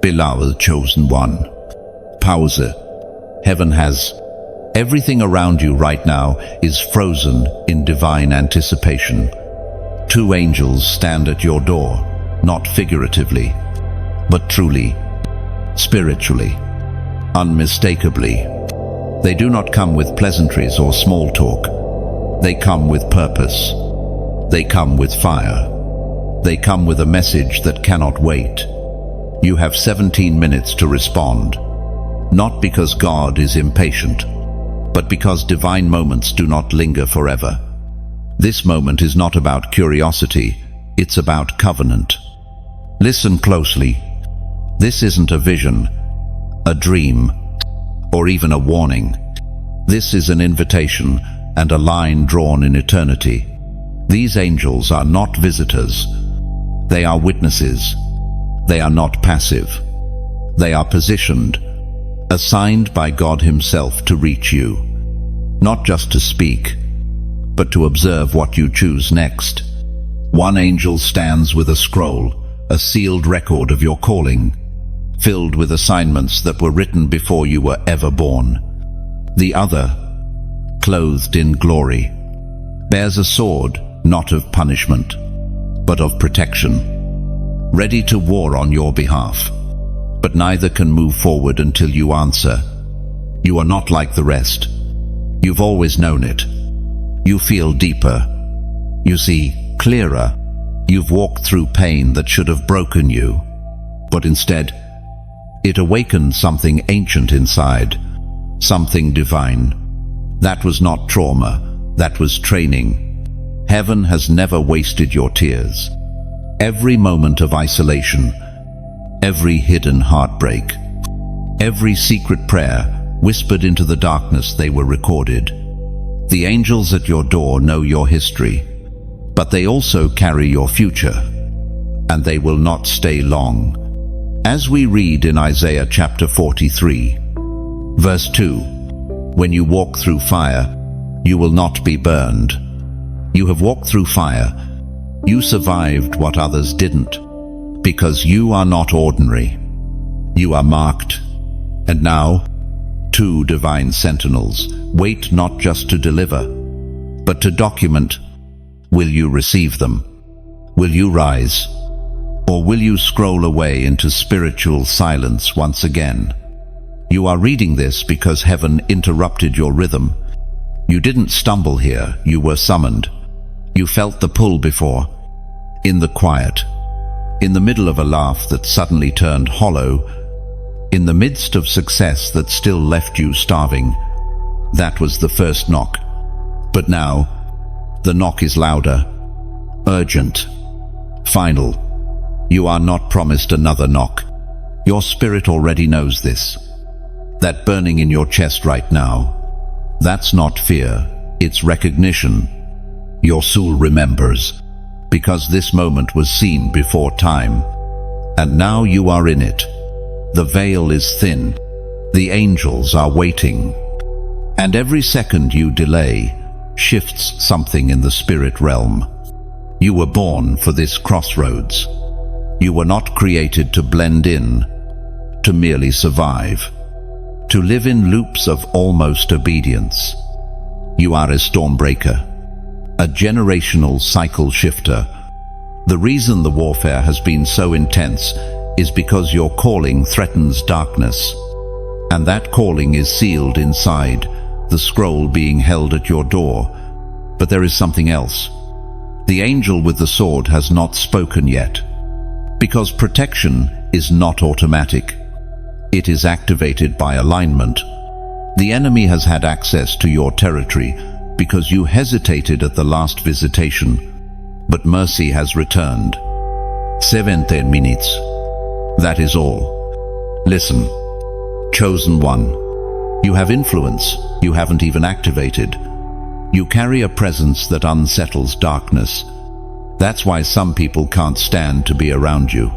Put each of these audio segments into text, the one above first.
Beloved chosen one. Pause. Heaven has. Everything around you right now is frozen in divine anticipation. Two angels stand at your door, not figuratively, but truly, spiritually, unmistakably. They do not come with pleasantries or small talk. They come with purpose. They come with fire. They come with a message that cannot wait. You have 17 minutes to respond, not because God is impatient, but because divine moments do not linger forever. This moment is not about curiosity, it's about covenant. Listen closely. This isn't a vision, a dream, or even a warning. This is an invitation and a line drawn in eternity. These angels are not visitors. They are witnesses. They are not passive. They are positioned, assigned by God Himself to reach you, not just to speak, but to observe what you choose next. One angel stands with a scroll, a sealed record of your calling, filled with assignments that were written before you were ever born. The other, clothed in glory, bears a sword not of punishment, but of protection, ready to war on your behalf. But neither can move forward until you answer. You are not like the rest. You've always known it. You feel deeper. You see clearer. You've walked through pain that should have broken you, but instead, it awakened something ancient inside, something divine. That was not trauma, that was training. Heaven has never wasted your tears. Every moment of isolation, every hidden heartbreak, every secret prayer whispered into the darkness, they were recorded. The angels at your door know your history, but they also carry your future, and they will not stay long. As we read in Isaiah chapter 43, verse 2, when you walk through fire, you will not be burned. You have walked through fire. You survived what others didn't, because you are not ordinary. You are marked. And now, two divine sentinels wait not just to deliver, but to document. Will you receive them? Will you rise? Or will you scroll away into spiritual silence once again? You are reading this because heaven interrupted your rhythm. You didn't stumble here, you were summoned. You felt the pull before, in the quiet, in the middle of a laugh that suddenly turned hollow, in the midst of success that still left you starving. That was the first knock. But now, the knock is louder, urgent, final. You are not promised another knock. Your spirit already knows this. That burning in your chest right now, that's not fear, it's recognition. Your soul remembers, because this moment was seen before time, and now you are in it. The veil is thin, the angels are waiting, and every second you delay shifts something in the spirit realm. You were born for this crossroads. You were not created to blend in, to merely survive, to live in loops of almost obedience. You are a stormbreaker, a generational cycle shifter. The reason the warfare has been so intense is because your calling threatens darkness, and that calling is sealed inside, the scroll being held at your door. But there is something else. The angel with the sword has not spoken yet, because protection is not automatic. It is activated by alignment. The enemy has had access to your territory because you hesitated at the last visitation, but mercy has returned. 17 minutes. That is all. Listen, chosen one. You have influence you haven't even activated. You carry a presence that unsettles darkness. That's why some people can't stand to be around you.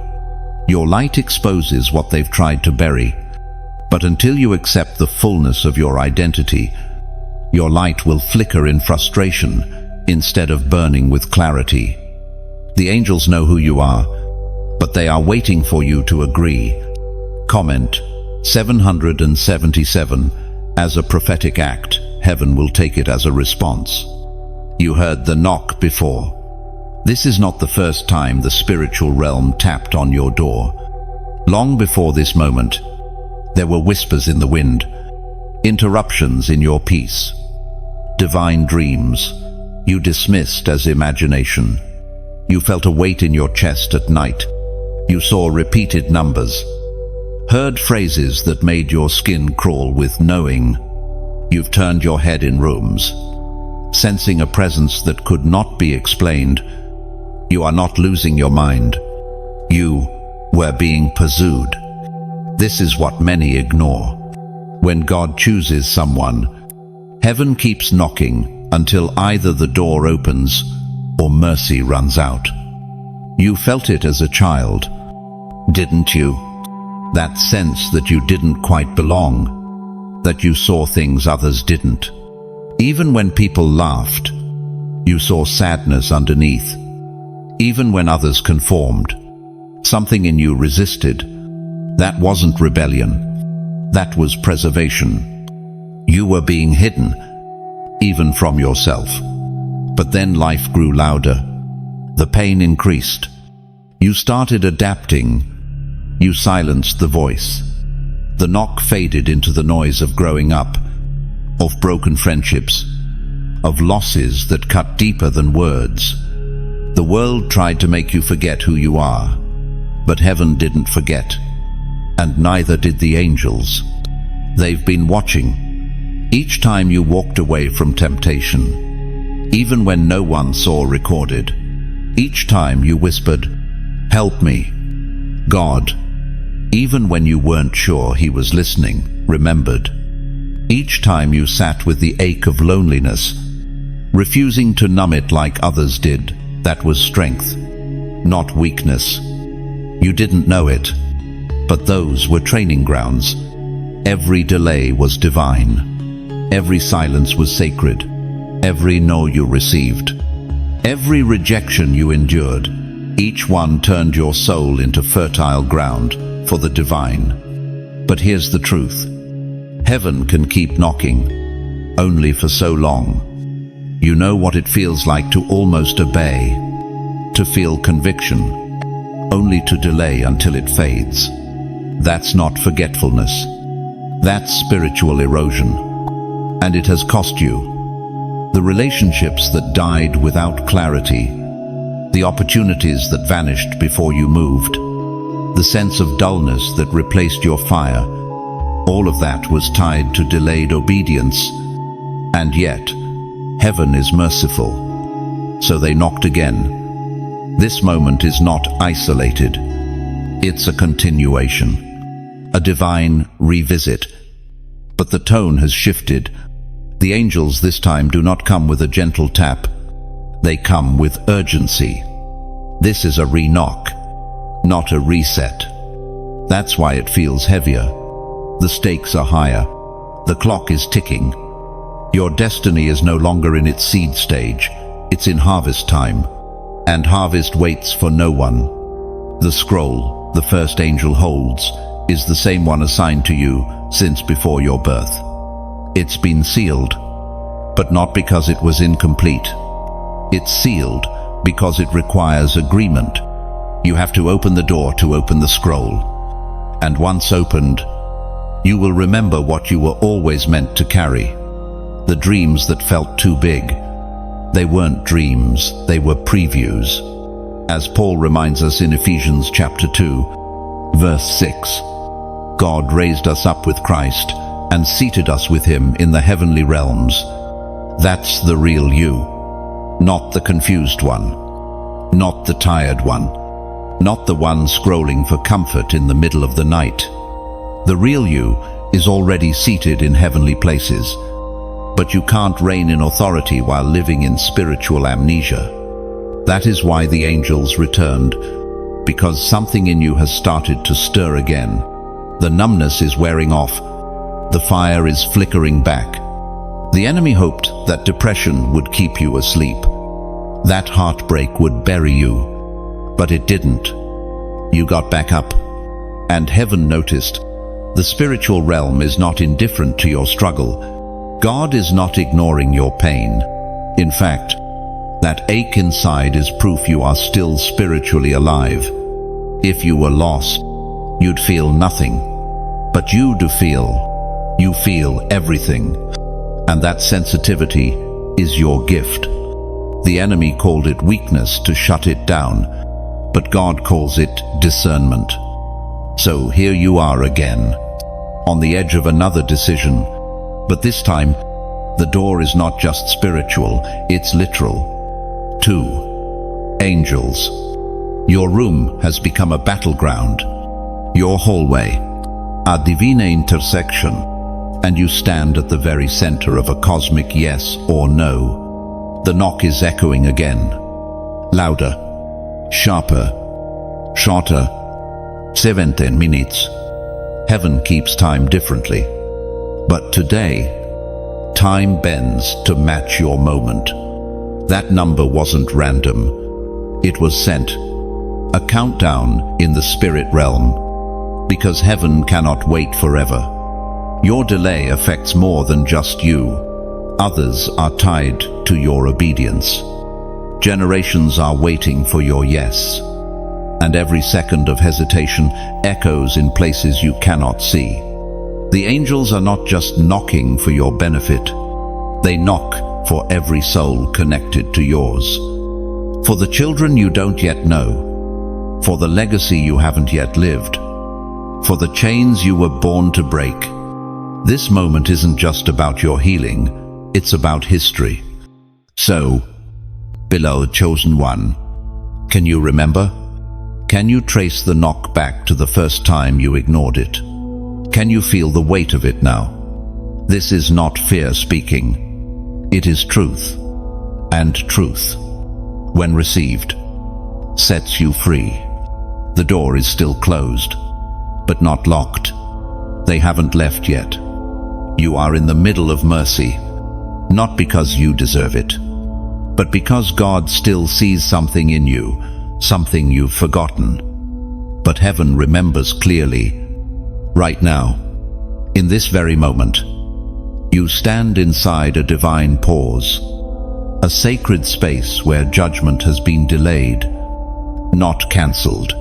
Your light exposes what they've tried to bury, but until you accept the fullness of your identity, your light will flicker in frustration instead of burning with clarity. The angels know who you are, but they are waiting for you to agree. Comment 777. As a prophetic act, heaven will take it as a response. You heard the knock before. This is not the first time the spiritual realm tapped on your door. Long before this moment, there were whispers in the wind, interruptions in your peace, divine dreams you dismissed as imagination. You felt a weight in your chest at night. You saw repeated numbers, heard phrases that made your skin crawl with knowing. You've turned your head in rooms, sensing a presence that could not be explained. You are not losing your mind. You were being pursued. This is what many ignore. When God chooses someone, heaven keeps knocking until either the door opens or mercy runs out. You felt it as a child, didn't you? That sense that you didn't quite belong, that you saw things others didn't. Even when people laughed, you saw sadness underneath. Even when others conformed, something in you resisted. That wasn't rebellion. That was preservation. You were being hidden, even from yourself. But then life grew louder. The pain increased. You started adapting. You silenced the voice. The knock faded into the noise of growing up, of broken friendships, of losses that cut deeper than words. The world tried to make you forget who you are, but heaven didn't forget, and neither did the angels. They've been watching. Each time you walked away from temptation, even when no one saw recorded. Each time you whispered, "Help me, God," even when you weren't sure he was listening, remembered. Each time you sat with the ache of loneliness, refusing to numb it like others did. That was strength, not weakness. You didn't know it, but those were training grounds. Every delay was divine. Every silence was sacred. Every no you received. Every rejection you endured. Each one turned your soul into fertile ground for the divine. But here's the truth. Heaven can keep knocking, only for so long. You know what it feels like to almost obey, to feel conviction, only to delay until it fades. That's not forgetfulness. That's spiritual erosion. And it has cost you. The relationships that died without clarity, the opportunities that vanished before you moved, the sense of dullness that replaced your fire, all of that was tied to delayed obedience. And yet, heaven is merciful. So they knocked again. This moment is not isolated. It's a continuation, a divine revisit. But the tone has shifted. The angels this time do not come with a gentle tap. They come with urgency. This is a re-knock, not a reset. That's why it feels heavier. The stakes are higher. The clock is ticking. Your destiny is no longer in its seed stage. It's in harvest time. And harvest waits for no one. The scroll the first angel holds is the same one assigned to you since before your birth. It's been sealed, but not because it was incomplete. It's sealed because it requires agreement. You have to open the door to open the scroll. And once opened, you will remember what you were always meant to carry. The dreams that felt too big. They weren't dreams, they were previews. As Paul reminds us in Ephesians chapter 2, verse 6, God raised us up with Christ and seated us with him in the heavenly realms. That's the real you, not the confused one, not the tired one, not the one scrolling for comfort in the middle of the night. The real you is already seated in heavenly places, but you can't reign in authority while living in spiritual amnesia. That is why the angels returned, because something in you has started to stir again. The numbness is wearing off. The fire is flickering back. The enemy hoped that depression would keep you asleep. That heartbreak would bury you, but it didn't. You got back up. And heaven noticed. The spiritual realm is not indifferent to your struggle. God is not ignoring your pain. In fact, that ache inside is proof you are still spiritually alive. If you were lost, you'd feel nothing. But you do feel. You feel everything. And that sensitivity is your gift. The enemy called it weakness to shut it down, but God calls it discernment. So here you are again, on the edge of another decision, but this time, the door is not just spiritual, it's literal. 2. Angels. Your room has become a battleground. Your hallway, a divine intersection, and you stand at the very center of a cosmic yes or no. The knock is echoing again, louder, sharper, shorter. 17 minutes. Heaven keeps time differently. But today, time bends to match your moment. That number wasn't random. It was sent. A countdown in the spirit realm. Because heaven cannot wait forever. Your delay affects more than just you. Others are tied to your obedience. Generations are waiting for your yes. And every second of hesitation echoes in places you cannot see. The angels are not just knocking for your benefit. They knock for every soul connected to yours. For the children you don't yet know. For the legacy you haven't yet lived. For the chains you were born to break. This moment isn't just about your healing, it's about history. So, beloved chosen one, can you remember? Can you trace the knock back to the first time you ignored it? Can you feel the weight of it now? This is not fear speaking. It is truth. And truth, when received, sets you free. The door is still closed, but not locked. They haven't left yet. You are in the middle of mercy, not because you deserve it, but because God still sees something in you, something you've forgotten. But heaven remembers clearly. Right now, in this very moment, you stand inside a divine pause, a sacred space where judgment has been delayed, not cancelled,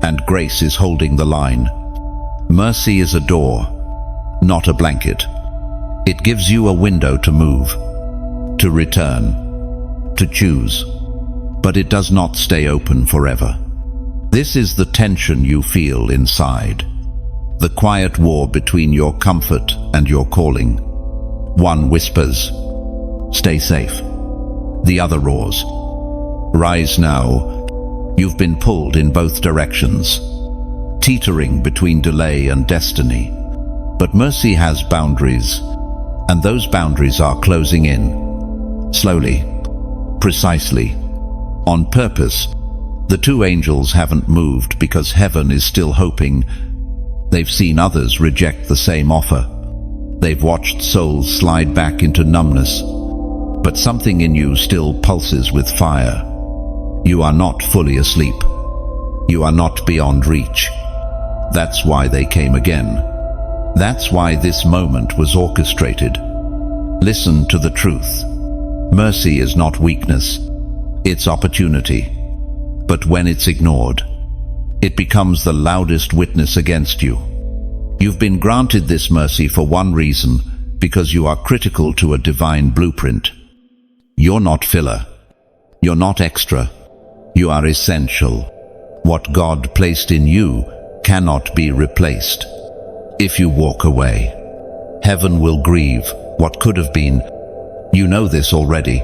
and grace is holding the line. Mercy is a door, not a blanket. It gives you a window to move, to return, to choose. But it does not stay open forever. This is the tension you feel inside. The quiet war between your comfort and your calling. One whispers, "Stay safe." The other roars, "Rise now." You've been pulled in both directions, teetering between delay and destiny. But mercy has boundaries, and those boundaries are closing in. Slowly, precisely, on purpose. The two angels haven't moved because heaven is still hoping. They've seen others reject the same offer. They've watched souls slide back into numbness. But something in you still pulses with fire. You are not fully asleep. You are not beyond reach. That's why they came again. That's why this moment was orchestrated. Listen to the truth. Mercy is not weakness. It's opportunity. But when it's ignored, it becomes the loudest witness against you. You've been granted this mercy for one reason, because you are critical to a divine blueprint. You're not filler. You're not extra. You are essential. What God placed in you cannot be replaced. If you walk away, heaven will grieve what could have been. You know this already.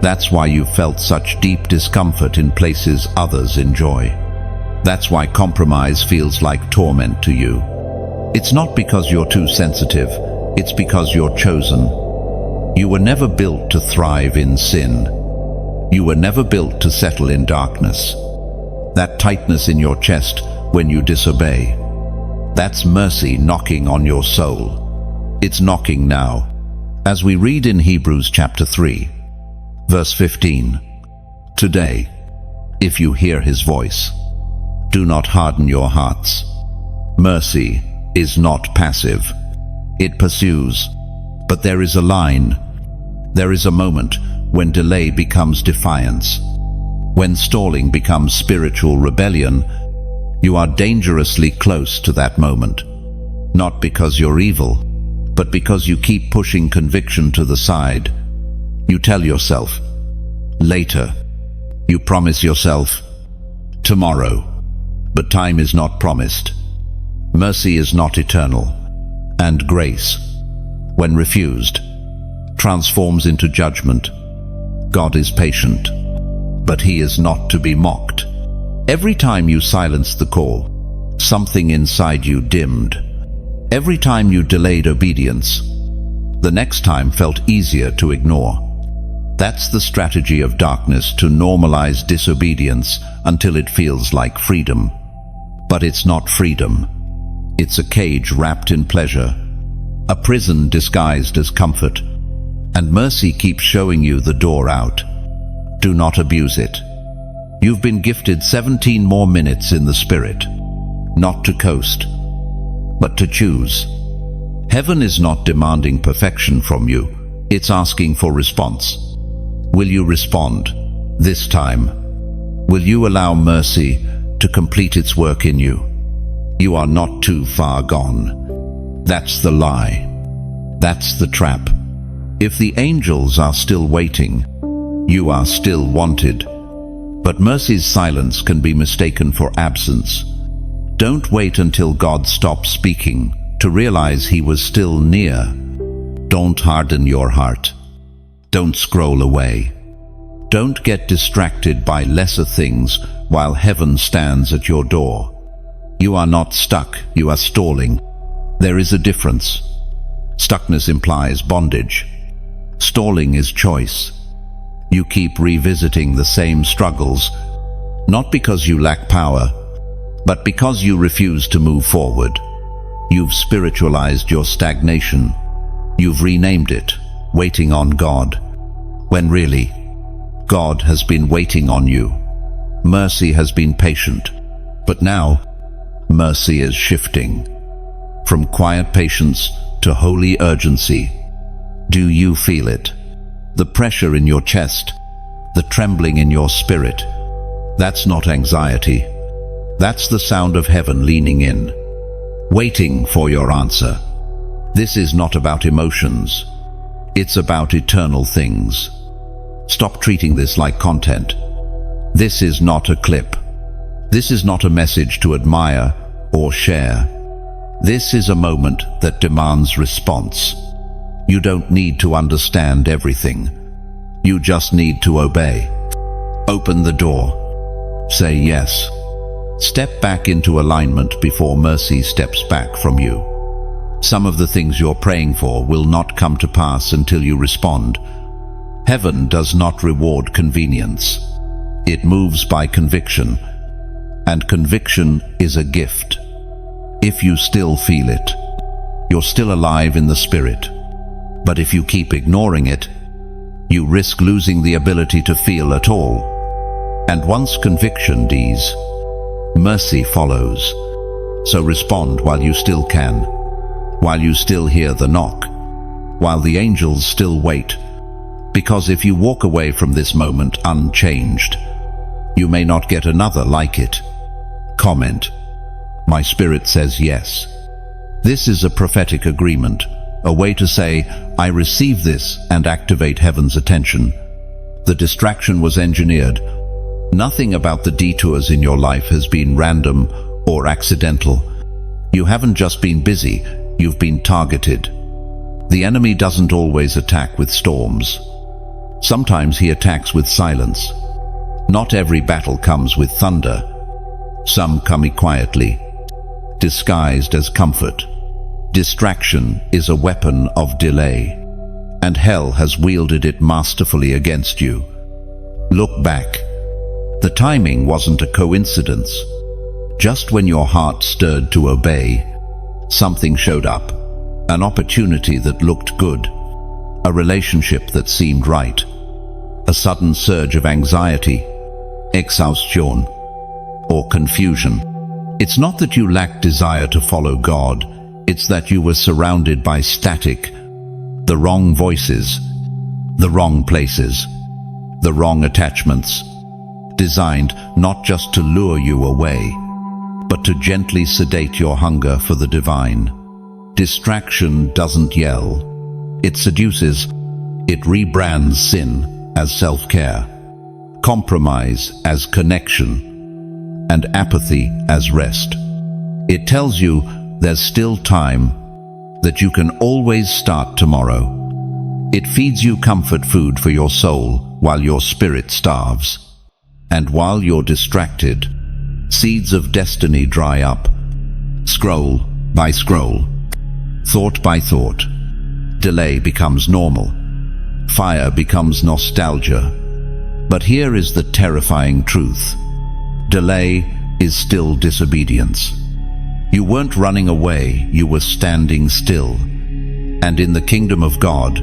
That's why you felt such deep discomfort in places others enjoy. That's why compromise feels like torment to you. It's not because you're too sensitive, it's because you're chosen. You were never built to thrive in sin. You were never built to settle in darkness. That tightness in your chest when you disobey, that's mercy knocking on your soul. It's knocking now. As we read in Hebrews chapter 3, verse 15, "Today, if you hear his voice, do not harden your hearts, Mercy is not passive. It pursues. But there is a line. There is a moment when delay becomes defiance. When stalling becomes spiritual rebellion. You are dangerously close to that moment. Not because you're evil, but because you keep pushing conviction to the side. You tell yourself, later. You promise yourself, tomorrow. But time is not promised. Mercy is not eternal. And grace, when refused, transforms into judgment. God is patient, but he is not to be mocked. Every time you silenced the call, something inside you dimmed. Every time you delayed obedience, the next time felt easier to ignore. That's the strategy of darkness, to normalize disobedience until it feels like freedom. But it's not freedom. It's a cage wrapped in pleasure, a prison disguised as comfort. And mercy keeps showing you the door out. Do not abuse it. You've been gifted 17 more minutes in the Spirit, not to coast, but to choose. Heaven is not demanding perfection from you, it's asking for response. Will you respond this time? Will you allow mercy to complete its work in you? You are not too far gone. That's the lie. That's the trap. If the angels are still waiting, you are still wanted. But mercy's silence can be mistaken for absence. Don't wait until God stops speaking to realize he was still near. Don't harden your heart. Don't scroll away. Don't get distracted by lesser things while heaven stands at your door. You are not stuck, you are stalling. There is a difference. Stuckness implies bondage. Stalling is choice. You keep revisiting the same struggles, not because you lack power, but because you refuse to move forward. You've spiritualized your stagnation. You've renamed it, waiting on God, when really, God has been waiting on you. Mercy has been patient, but now, mercy is shifting. From quiet patience to holy urgency. Do you feel it? The pressure in your chest, the trembling in your spirit. That's not anxiety. That's the sound of heaven leaning in, waiting for your answer. This is not about emotions. It's about eternal things. Stop treating this like content. This is not a clip. This is not a message to admire or share. This is a moment that demands response. You don't need to understand everything. You just need to obey. Open the door. Say yes. Step back into alignment before mercy steps back from you. Some of the things you're praying for will not come to pass until you respond. Heaven does not reward convenience. It moves by conviction, and conviction is a gift. If you still feel it, you're still alive in the Spirit. But if you keep ignoring it, you risk losing the ability to feel at all. And once conviction dies, mercy follows. So respond while you still can, while you still hear the knock, while the angels still wait. Because if you walk away from this moment unchanged, you may not get another like it. Comment. My spirit says yes. This is a prophetic agreement, a way to say, I receive this and activate heaven's attention. The distraction was engineered. Nothing about the detours in your life has been random or accidental. You haven't just been busy, you've been targeted. The enemy doesn't always attack with storms. Sometimes he attacks with silence. Not every battle comes with thunder. Some come quietly, disguised as comfort. Distraction is a weapon of delay, and hell has wielded it masterfully against you. Look back. The timing wasn't a coincidence. Just when your heart stirred to obey, something showed up. An opportunity that looked good. A relationship that seemed right. A sudden surge of anxiety, exhaustion, or confusion. It's not that you lacked desire to follow God, it's that you were surrounded by static, the wrong voices, the wrong places, the wrong attachments, designed not just to lure you away, but to gently sedate your hunger for the divine. Distraction doesn't yell. It seduces. It rebrands sin as self-care, compromise as connection, and apathy as rest. It tells you there's still time, that you can always start tomorrow. It feeds you comfort food for your soul while your spirit starves. And while you're distracted, seeds of destiny dry up. Scroll by scroll, thought by thought, delay becomes normal. Fire becomes nostalgia. But here is the terrifying truth. Delay is still disobedience. You weren't running away, you were standing still. And in the kingdom of God,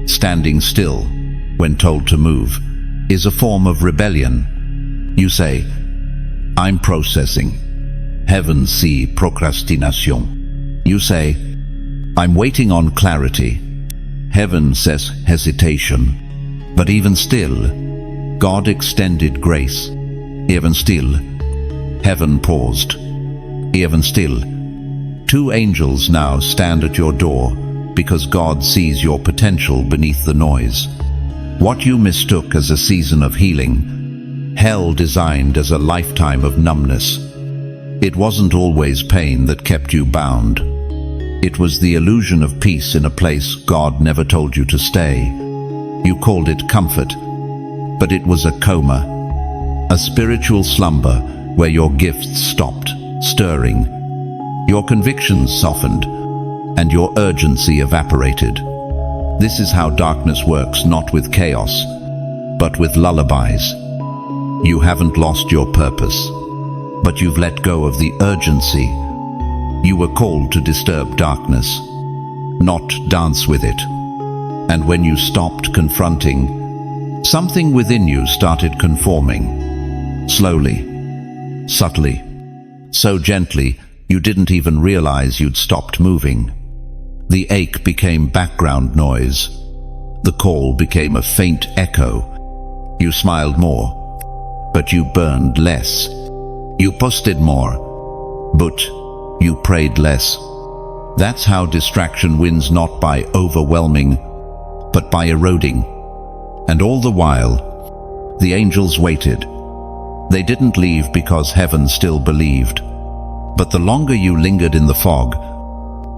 standing still, when told to move, is a form of rebellion. You say, I'm processing. Heaven see procrastination. You say, I'm waiting on clarity. Heaven says hesitation. But even still, God extended grace. Even still, heaven paused. Even still, two angels now stand at your door because God sees your potential beneath the noise. What you mistook as a season of healing, hell designed as a lifetime of numbness. It wasn't always pain that kept you bound. It was the illusion of peace in a place God never told you to stay. You called it comfort, but it was a coma, a spiritual slumber where your gifts stopped stirring, your convictions softened, and your urgency evaporated. This is how darkness works, not with chaos, but with lullabies. You haven't lost your purpose, but you've let go of the urgency. You were called to disturb darkness, not dance with it. And when you stopped confronting, something within you started conforming. Slowly, subtly, so gently you didn't even realize you'd stopped moving. The ache became background noise. The call became a faint echo. You smiled more, but you burned less. You posted more, but you prayed less. That's how distraction wins, not by overwhelming, but by eroding. And all the while, the angels waited. They didn't leave because heaven still believed. But the longer you lingered in the fog,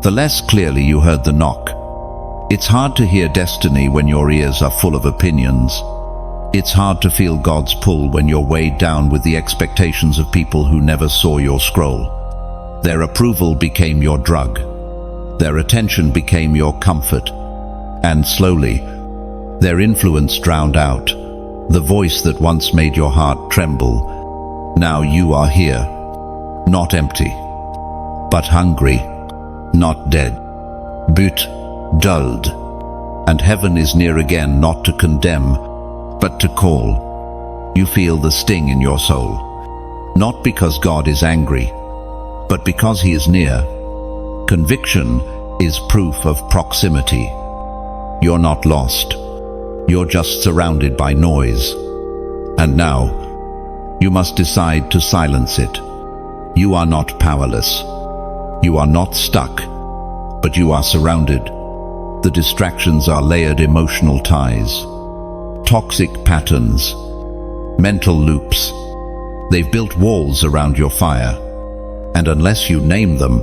the less clearly you heard the knock. It's hard to hear destiny when your ears are full of opinions. It's hard to feel God's pull when you're weighed down with the expectations of people who never saw your scroll. Their approval became your drug. Their attention became your comfort. And slowly, their influence drowned out the voice that once made your heart tremble. Now you are here, not empty, but hungry, not dead, but dulled. And heaven is near again, not to condemn, but to call. You feel the sting in your soul, not because God is angry, but because he is near. Conviction is proof of proximity. You're not lost. You're just surrounded by noise. And now, you must decide to silence it. You are not powerless. You are not stuck, but you are surrounded. The distractions are layered emotional ties, toxic patterns, mental loops. They've built walls around your fire, and unless you name them,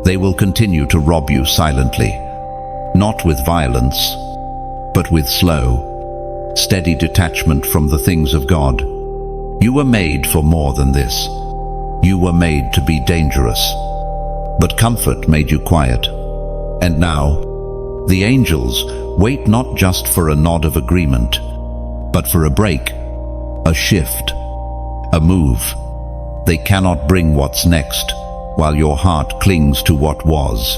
they will continue to rob you silently, not with violence, but with slow, steady detachment from the things of God. You were made for more than this. You were made to be dangerous, but comfort made you quiet. And now, the angels wait not just for a nod of agreement, but for a break, a shift, a move. They cannot bring what's next, while your heart clings to what was.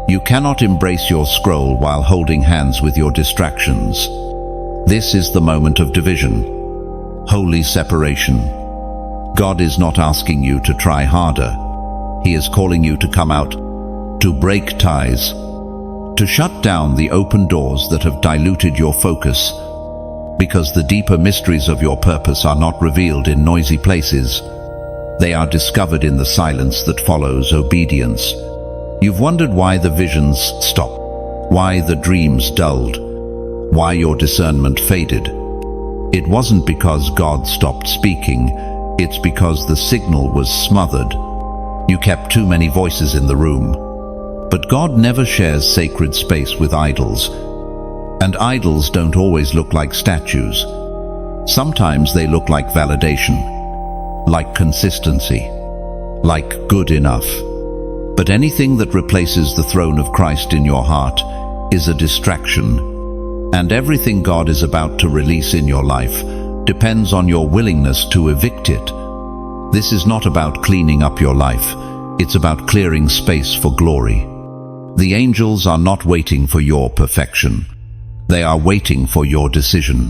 You cannot embrace your scroll while holding hands with your distractions. This is the moment of division, holy separation. God is not asking you to try harder. He is calling you to come out, to break ties, to shut down the open doors that have diluted your focus, because the deeper mysteries of your purpose are not revealed in noisy places. They are discovered in the silence that follows obedience. You've wondered why the visions stopped, why the dreams dulled, why your discernment faded. It wasn't because God stopped speaking, it's because the signal was smothered. You kept too many voices in the room. But God never shares sacred space with idols. And idols don't always look like statues. Sometimes they look like validation, like consistency, like good enough. But anything that replaces the throne of Christ in your heart is a distraction. And everything God is about to release in your life depends on your willingness to evict it. This is not about cleaning up your life. It's about clearing space for glory. The angels are not waiting for your perfection. They are waiting for your decision.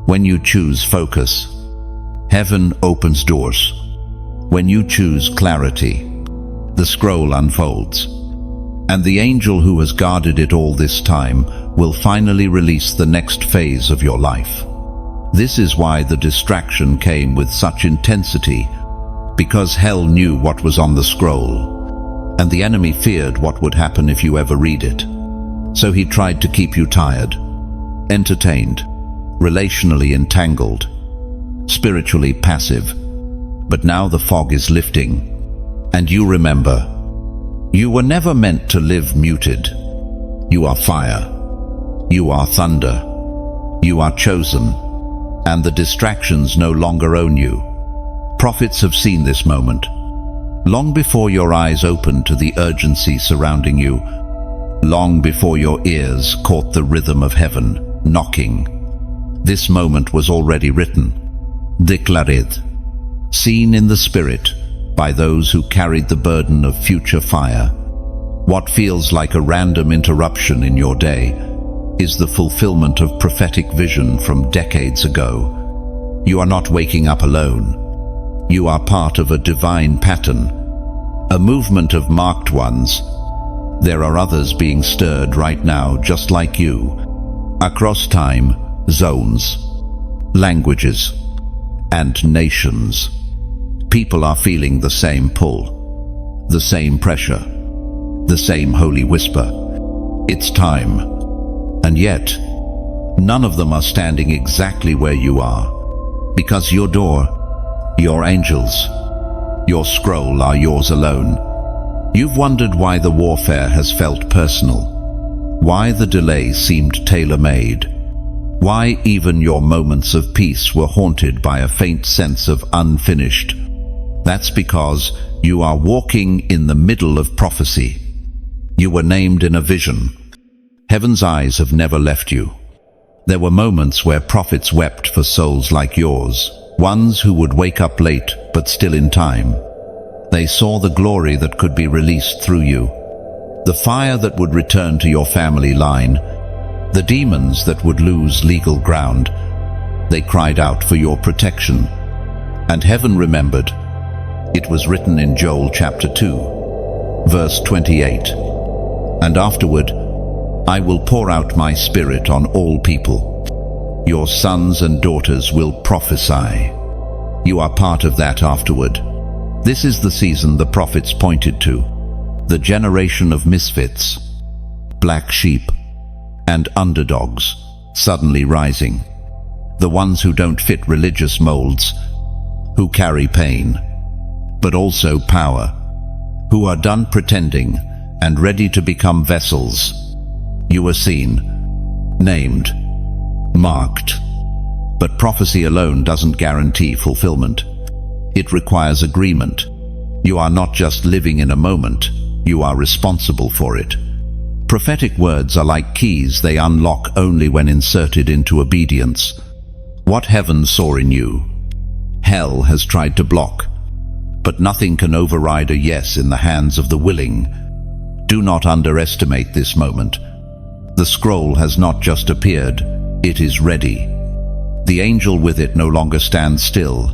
When you choose focus, heaven opens doors. When you choose clarity, the scroll unfolds. And the angel who has guarded it all this time will finally release the next phase of your life. This is why the distraction came with such intensity, because hell knew what was on the scroll, and the enemy feared what would happen if you ever read it. So he tried to keep you tired, entertained, relationally entangled, spiritually passive. But now the fog is lifting, and you remember, you were never meant to live muted. You are fire. You are thunder. You are chosen, and the distractions no longer own you. Prophets have seen this moment, long before your eyes opened to the urgency surrounding you, long before your ears caught the rhythm of heaven knocking. This moment was already written, declared, seen in the Spirit by those who carried the burden of future fire. What feels like a random interruption in your day is the fulfillment of prophetic vision from decades ago. You are not waking up alone. You are part of a divine pattern, a movement of marked ones. There are others being stirred right now just like you, across time, zones, languages, and nations. People are feeling the same pull, the same pressure, the same holy whisper. It's time. And yet, none of them are standing exactly where you are, because your door, your angels, your scroll are yours alone. You've wondered why the warfare has felt personal, why the delay seemed tailor-made, why even your moments of peace were haunted by a faint sense of unfinished. That's because you are walking in the middle of prophecy. You were named in a vision. Heaven's eyes have never left you. There were moments where prophets wept for souls like yours, ones who would wake up late but still in time. They saw the glory that could be released through you, the fire that would return to your family line, the demons that would lose legal ground. They cried out for your protection, and heaven remembered. It was written in Joel chapter 2, verse 28. And afterward, I will pour out my spirit on all people. Your sons and daughters will prophesy. You are part of that afterward. This is the season the prophets pointed to, the generation of misfits, black sheep, and underdogs suddenly rising, the ones who don't fit religious molds, who carry pain, but also power, who are done pretending and ready to become vessels. You were seen, named, marked. But prophecy alone doesn't guarantee fulfillment. It requires agreement. You are not just living in a moment, you are responsible for it. Prophetic words are like keys, they unlock only when inserted into obedience. What heaven saw in you, hell has tried to block. But nothing can override a yes in the hands of the willing. Do not underestimate this moment. The scroll has not just appeared, it is ready. The angel with it no longer stands still.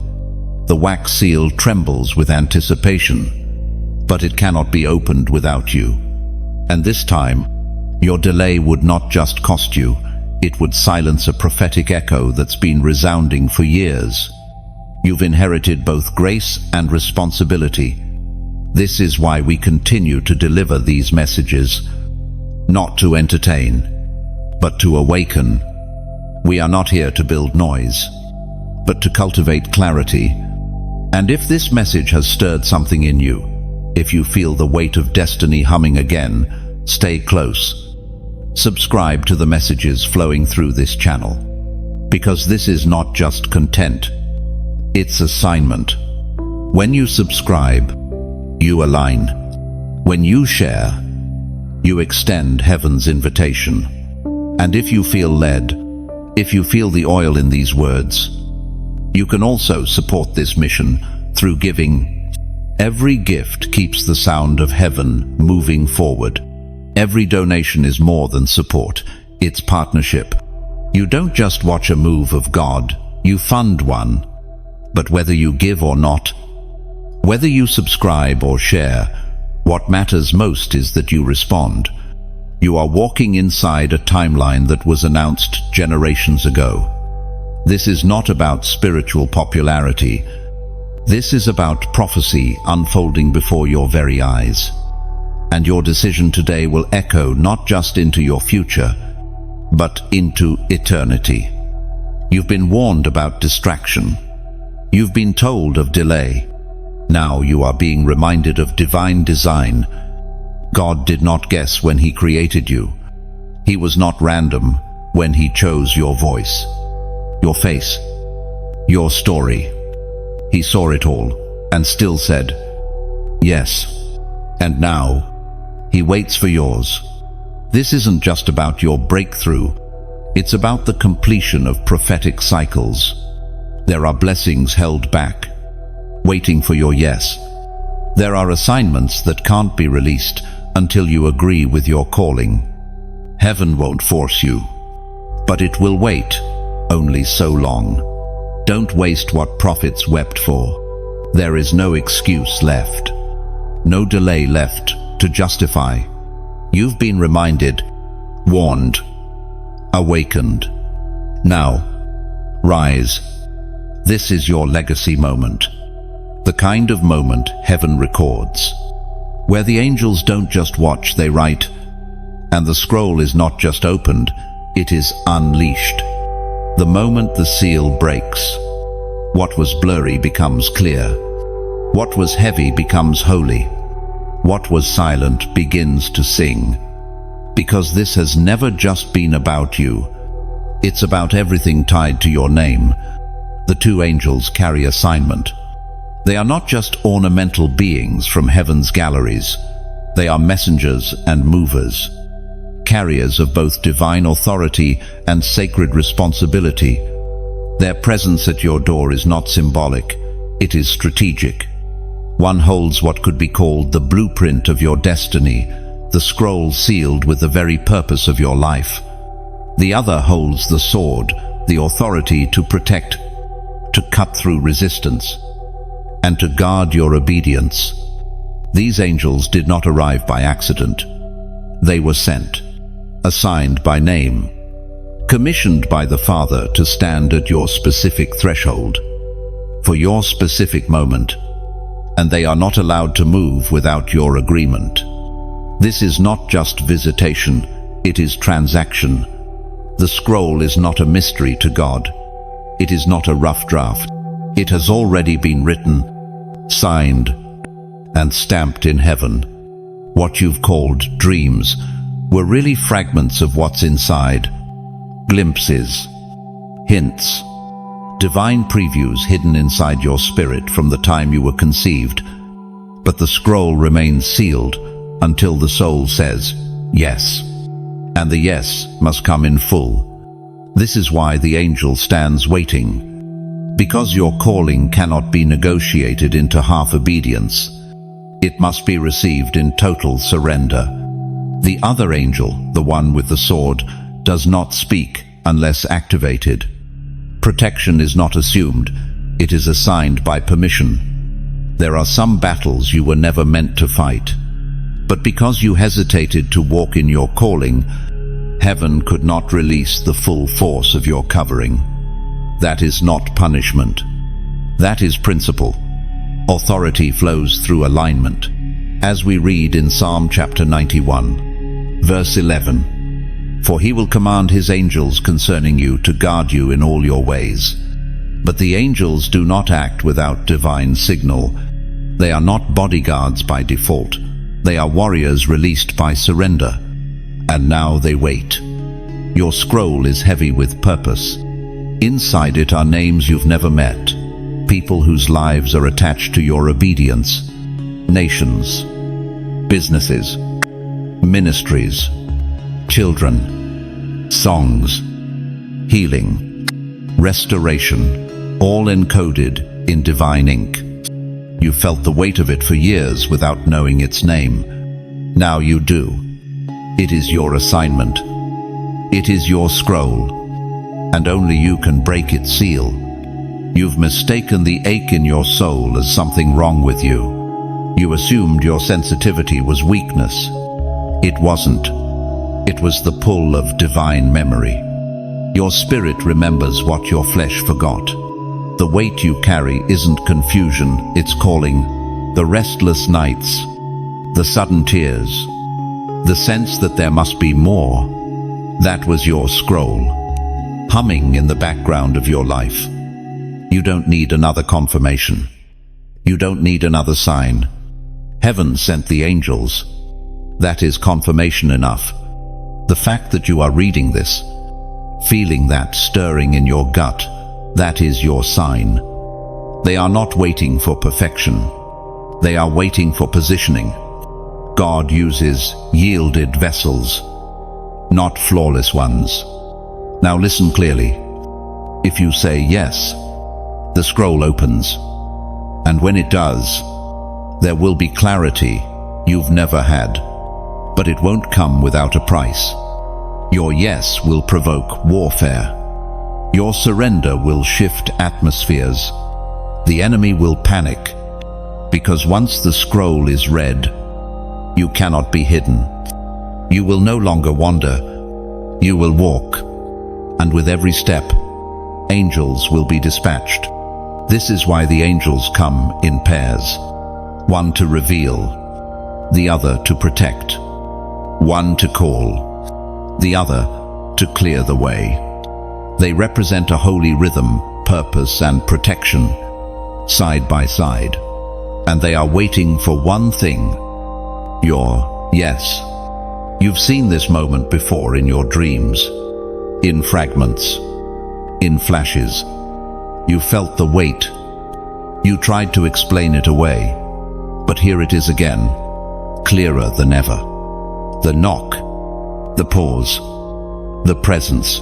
The wax seal trembles with anticipation, but it cannot be opened without you. And this time, your delay would not just cost you, it would silence a prophetic echo that's been resounding for years. You've inherited both grace and responsibility. This is why we continue to deliver these messages, not to entertain, but to awaken. We are not here to build noise, but to cultivate clarity. And if this message has stirred something in you, if you feel the weight of destiny humming again, stay close. Subscribe to the messages flowing through this channel, because this is not just content, it's assignment. When you subscribe, you align. When you share, you extend heaven's invitation. And if you feel led, if you feel the oil in these words, you can also support this mission through giving. Every gift keeps the sound of heaven moving forward. Every donation is more than support, it's partnership. You don't just watch a move of God, you fund one. But whether you give or not, whether you subscribe or share, what matters most is that you respond. You are walking inside a timeline that was announced generations ago. This is not about spiritual popularity. This is about prophecy unfolding before your very eyes. And your decision today will echo not just into your future, but into eternity. You've been warned about distraction. You've been told of delay. Now you are being reminded of divine design. God did not guess when He created you. He was not random when He chose your voice, your face, your story. He saw it all and still said, yes. And now, He waits for yours. This isn't just about your breakthrough. It's about the completion of prophetic cycles. There are blessings held back, waiting for your yes. There are assignments that can't be released until you agree with your calling. Heaven won't force you, but it will wait only so long. Don't waste what prophets wept for. There is no excuse left, no delay left to justify. You've been reminded, warned, awakened. Now, rise. This is your legacy moment. The kind of moment heaven records, where the angels don't just watch, they write, and the scroll is not just opened, it is unleashed. The moment the seal breaks, what was blurry becomes clear. What was heavy becomes holy. What was silent begins to sing. Because this has never just been about you. It's about everything tied to your name. The two angels carry assignment. They are not just ornamental beings from heaven's galleries. They are messengers and movers, carriers of both divine authority and sacred responsibility. Their presence at your door is not symbolic, it is strategic. One holds what could be called the blueprint of your destiny, the scroll sealed with the very purpose of your life. The other holds the sword, the authority to protect, to cut through resistance, and to guard your obedience. These angels did not arrive by accident. They were sent, assigned by name, commissioned by the Father to stand at your specific threshold, for your specific moment, and they are not allowed to move without your agreement. This is not just visitation, it is transaction. The scroll is not a mystery to God. It is not a rough draft. It has already been written, signed, and stamped in heaven. What you've called dreams were really fragments of what's inside. Glimpses, hints, divine previews hidden inside your spirit from the time you were conceived. But the scroll remains sealed until the soul says, yes. And the yes must come in full. This is why the angel stands waiting. Because your calling cannot be negotiated into half obedience. It must be received in total surrender. The other angel, the one with the sword, does not speak unless activated. Protection is not assumed, it is assigned by permission. There are some battles you were never meant to fight, but because you hesitated to walk in your calling, heaven could not release the full force of your covering. That is not punishment. That is principle. Authority flows through alignment. As we read in Psalm chapter 91, verse 11, "For he will command his angels concerning you to guard you in all your ways." But the angels do not act without divine signal. They are not bodyguards by default. They are warriors released by surrender. And now they wait. Your scroll is heavy with purpose. Inside it are names you've never met, people whose lives are attached to your obedience, nations, businesses, ministries, children, songs, healing, restoration, all encoded in divine ink. You felt the weight of it for years without knowing its name. Now you do. It is your assignment. It is your scroll, and only you can break its seal. You've mistaken the ache in your soul as something wrong with you. You assumed your sensitivity was weakness. It wasn't. It was the pull of divine memory. Your spirit remembers what your flesh forgot. The weight you carry isn't confusion, it's calling. The restless nights, the sudden tears, the sense that there must be more. That was your scroll, humming in the background of your life. You don't need another confirmation. You don't need another sign. Heaven sent the angels. That is confirmation enough. The fact that you are reading this, feeling that stirring in your gut, that is your sign. They are not waiting for perfection. They are waiting for positioning. God uses yielded vessels, not flawless ones. Now listen clearly. If you say yes, the scroll opens. And when it does, there will be clarity you've never had. But it won't come without a price. Your yes will provoke warfare. Your surrender will shift atmospheres. The enemy will panic, because once the scroll is read, you cannot be hidden. You will no longer wander. You will walk. And with every step, angels will be dispatched. This is why the angels come in pairs. One to reveal, the other to protect. One to call, the other to clear the way. They represent a holy rhythm, purpose and protection, side by side. And they are waiting for one thing, your yes. You've seen this moment before in your dreams, in fragments, in flashes. You felt the weight. You tried to explain it away, but here it is again, clearer than ever. The knock, the pause, the presence,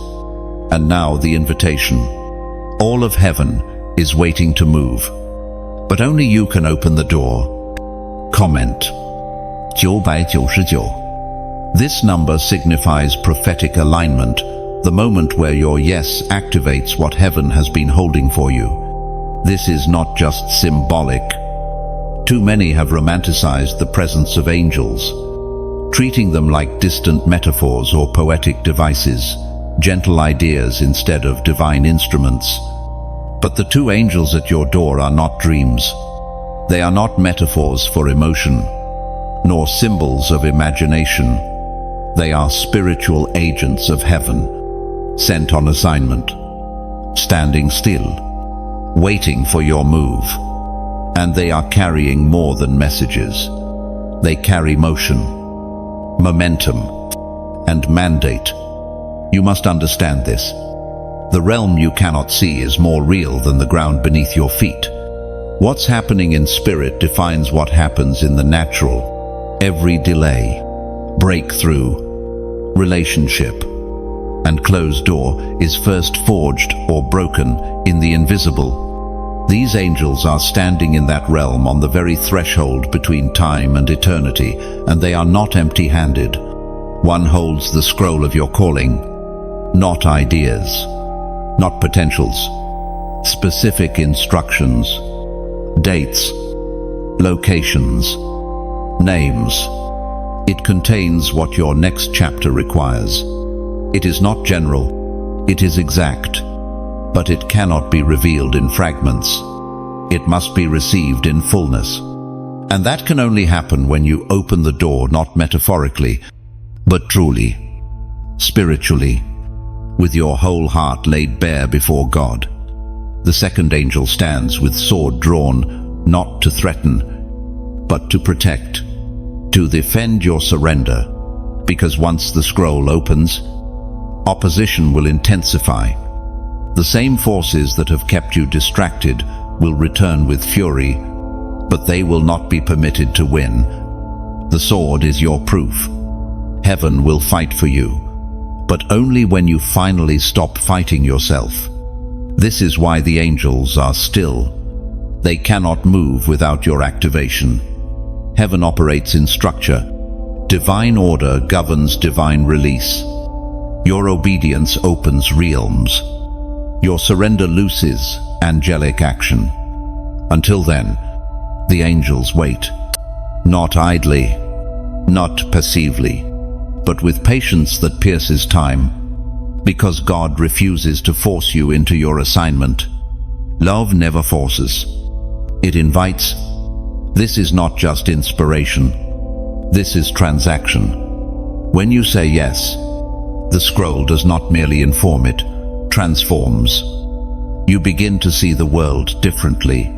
and now the invitation. All of heaven is waiting to move, but only you can open the door. Comment 999. This number signifies prophetic alignment, the moment where your yes activates what heaven has been holding for you. This is not just symbolic. Too many have romanticized the presence of angels, treating them like distant metaphors or poetic devices, gentle ideas instead of divine instruments. But the two angels at your door are not dreams. They are not metaphors for emotion, nor symbols of imagination. They are spiritual agents of heaven, sent on assignment, standing still, waiting for your move. And they are carrying more than messages. They carry motion, momentum, and mandate. You must understand this. The realm you cannot see is more real than the ground beneath your feet. What's happening in spirit defines what happens in the natural. Every delay, breakthrough, relationship, and closed door is first forged or broken in the invisible. These angels are standing in that realm on the very threshold between time and eternity, and they are not empty-handed. One holds the scroll of your calling, not ideas, not potentials, specific instructions, dates, locations, names. It contains what your next chapter requires. It is not general, it is exact, but it cannot be revealed in fragments. It must be received in fullness. And that can only happen when you open the door, not metaphorically, but truly, spiritually, with your whole heart laid bare before God. The second angel stands with sword drawn, not to threaten, but to protect, to defend your surrender, because once the scroll opens, opposition will intensify. The same forces that have kept you distracted will return with fury, but they will not be permitted to win. The sword is your proof. Heaven will fight for you, but only when you finally stop fighting yourself. This is why the angels are still. They cannot move without your activation. Heaven operates in structure. Divine order governs divine release. Your obedience opens realms. Your surrender looses angelic action. Until then, the angels wait, not idly, not passively, but with patience that pierces time, because God refuses to force you into your assignment. Love never forces. It invites. This is not just inspiration. This is transaction. When you say yes, the scroll does not merely inform, it transforms. You begin to see the world differently.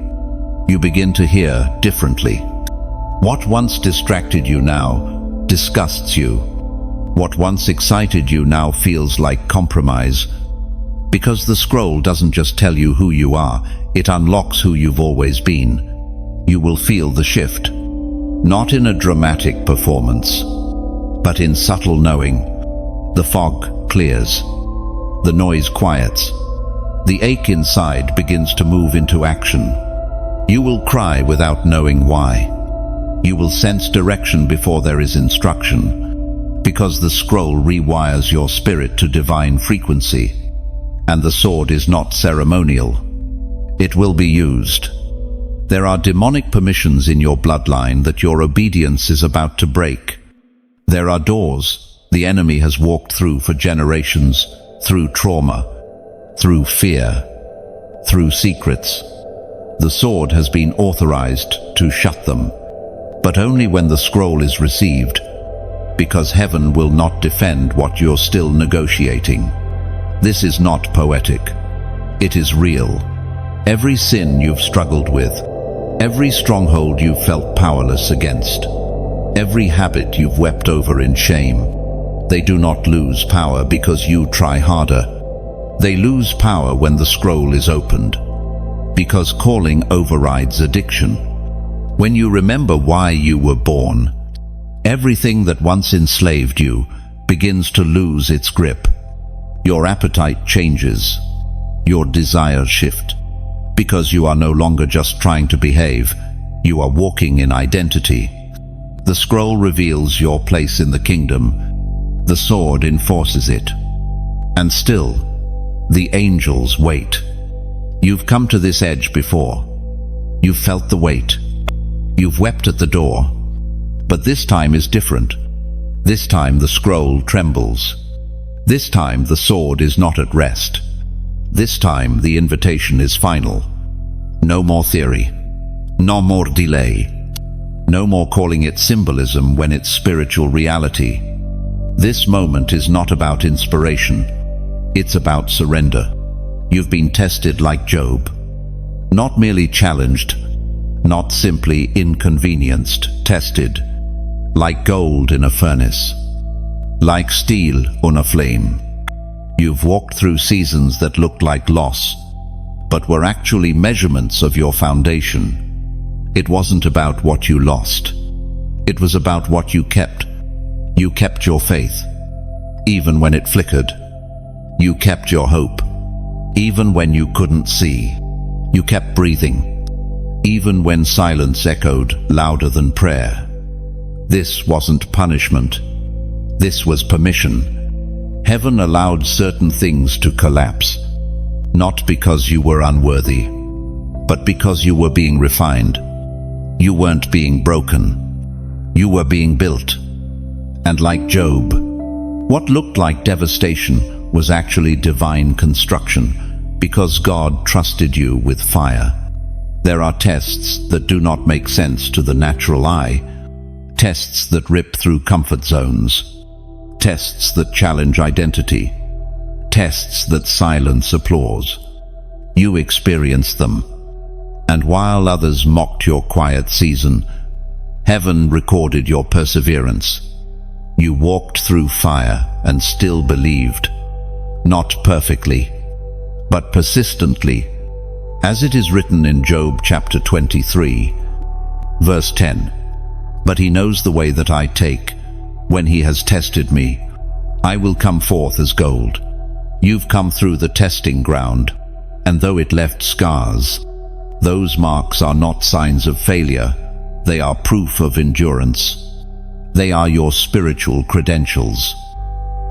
You begin to hear differently. What once distracted you now disgusts you. What once excited you now feels like compromise. Because the scroll doesn't just tell you who you are, it unlocks who you've always been. You will feel the shift, not in a dramatic performance, but in subtle knowing. The fog clears. The noise quiets. The ache inside begins to move into action. You will cry without knowing why. You will sense direction before there is instruction, because the scroll rewires your spirit to divine frequency. And the sword is not ceremonial. It will be used. There are demonic permissions in your bloodline that your obedience is about to break. There are doors the enemy has walked through for generations, through trauma, through fear, through secrets. The sword has been authorized to shut them, but only when the scroll is received, because heaven will not defend what you're still negotiating. This is not poetic. It is real. Every sin you've struggled with, every stronghold you've felt powerless against, every habit you've wept over in shame, they do not lose power because you try harder. They lose power when the scroll is opened, because calling overrides addiction. When you remember why you were born, everything that once enslaved you begins to lose its grip. Your appetite changes, your desires shift, because you are no longer just trying to behave, you are walking in identity. The scroll reveals your place in the kingdom, the sword enforces it. And still, the angels wait. You've come to this edge before. You've felt the weight. You've wept at the door. But this time is different. This time the scroll trembles. This time the sword is not at rest. This time the invitation is final. No more theory. No more delay. No more calling it symbolism when it's spiritual reality. This moment is not about inspiration. It's about surrender. You've been tested like Job. Not merely challenged, not simply inconvenienced, tested. Like gold in a furnace. Like steel on a flame. You've walked through seasons that looked like loss, but were actually measurements of your foundation. It wasn't about what you lost. It was about what you kept. You kept your faith, even when it flickered. You kept your hope, even when you couldn't see. You kept breathing, even when silence echoed louder than prayer. This wasn't punishment. This was permission. Heaven allowed certain things to collapse. not because you were unworthy, but because you were being refined. You weren't being broken. You were being built. And like Job, what looked like devastation was actually divine construction, because God trusted you with fire. There are tests that do not make sense to the natural eye, tests that rip through comfort zones, tests that challenge identity, tests that silence applause. You experienced them, and while others mocked your quiet season, heaven recorded your perseverance. You walked through fire and still believed, not perfectly, but persistently, as it is written in Job chapter 23, verse 10. But he knows the way that I take. When he has tested me, I will come forth as gold. You've come through the testing ground, and though it left scars, those marks are not signs of failure. They are proof of endurance. They are your spiritual credentials.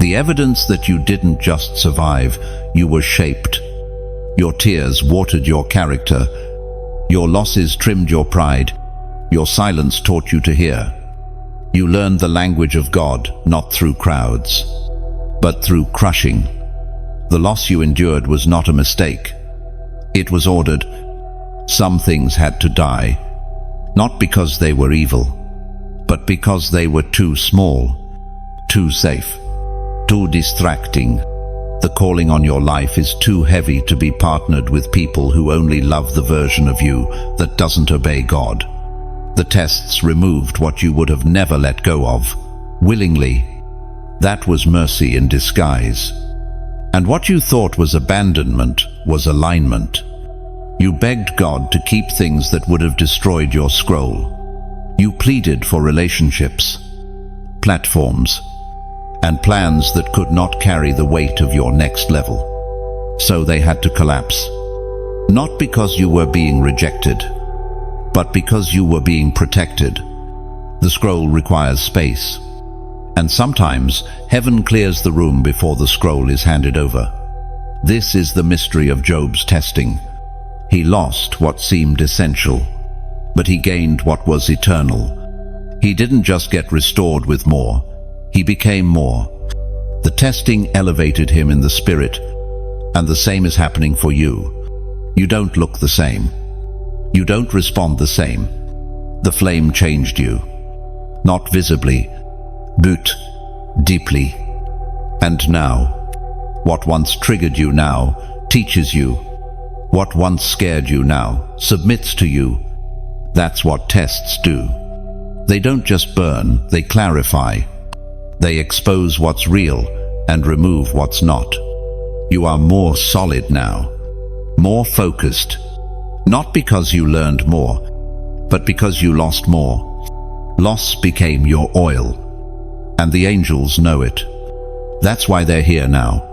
The evidence that you didn't just survive, you were shaped. Your tears watered your character. Your losses trimmed your pride. Your silence taught you to hear. You learned the language of God, not through crowds, but through crushing. The loss you endured was not a mistake. It was ordered. Some things had to die, not because they were evil, but because they were too small, too safe, too distracting. The calling on your life is too heavy to be partnered with people who only love the version of you that doesn't obey God. The tests removed what you would have never let go of, willingly. That was mercy in disguise. And what you thought was abandonment was alignment. You begged God to keep things that would have destroyed your scroll. You pleaded for relationships, platforms, and plans that could not carry the weight of your next level. So they had to collapse. Not because you were being rejected, but because you were being protected. The scroll requires space, and sometimes heaven clears the room before the scroll is handed over. This is the mystery of Job's testing. He lost what seemed essential, but he gained what was eternal. He didn't just get restored with more, he became more. The testing elevated him in the spirit, and the same is happening for you. You don't look the same. You don't respond the same. The flame changed you, not visibly, but deeply. And now, what once triggered you now teaches you. What once scared you now submits to you. That's what tests do. They don't just burn, they clarify. They expose what's real and remove what's not. You are more solid now, more focused, not because you learned more, but because you lost more. Loss became your oil, and the angels know it. That's why they're here now,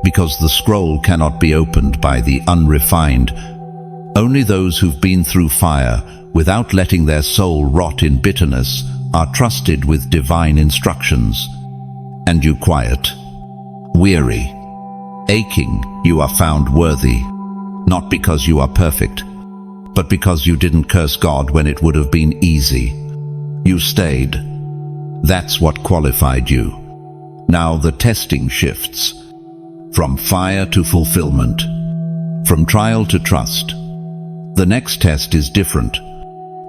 because the scroll cannot be opened by the unrefined. Only those who've been through fire without letting their soul rot in bitterness are trusted with divine instructions. And you quiet, weary, aching, you are found worthy, not because you are perfect, but because you didn't curse God when it would have been easy. You stayed. That's what qualified you. Now the testing shifts, from fire to fulfillment, from trial to trust. The next test is different.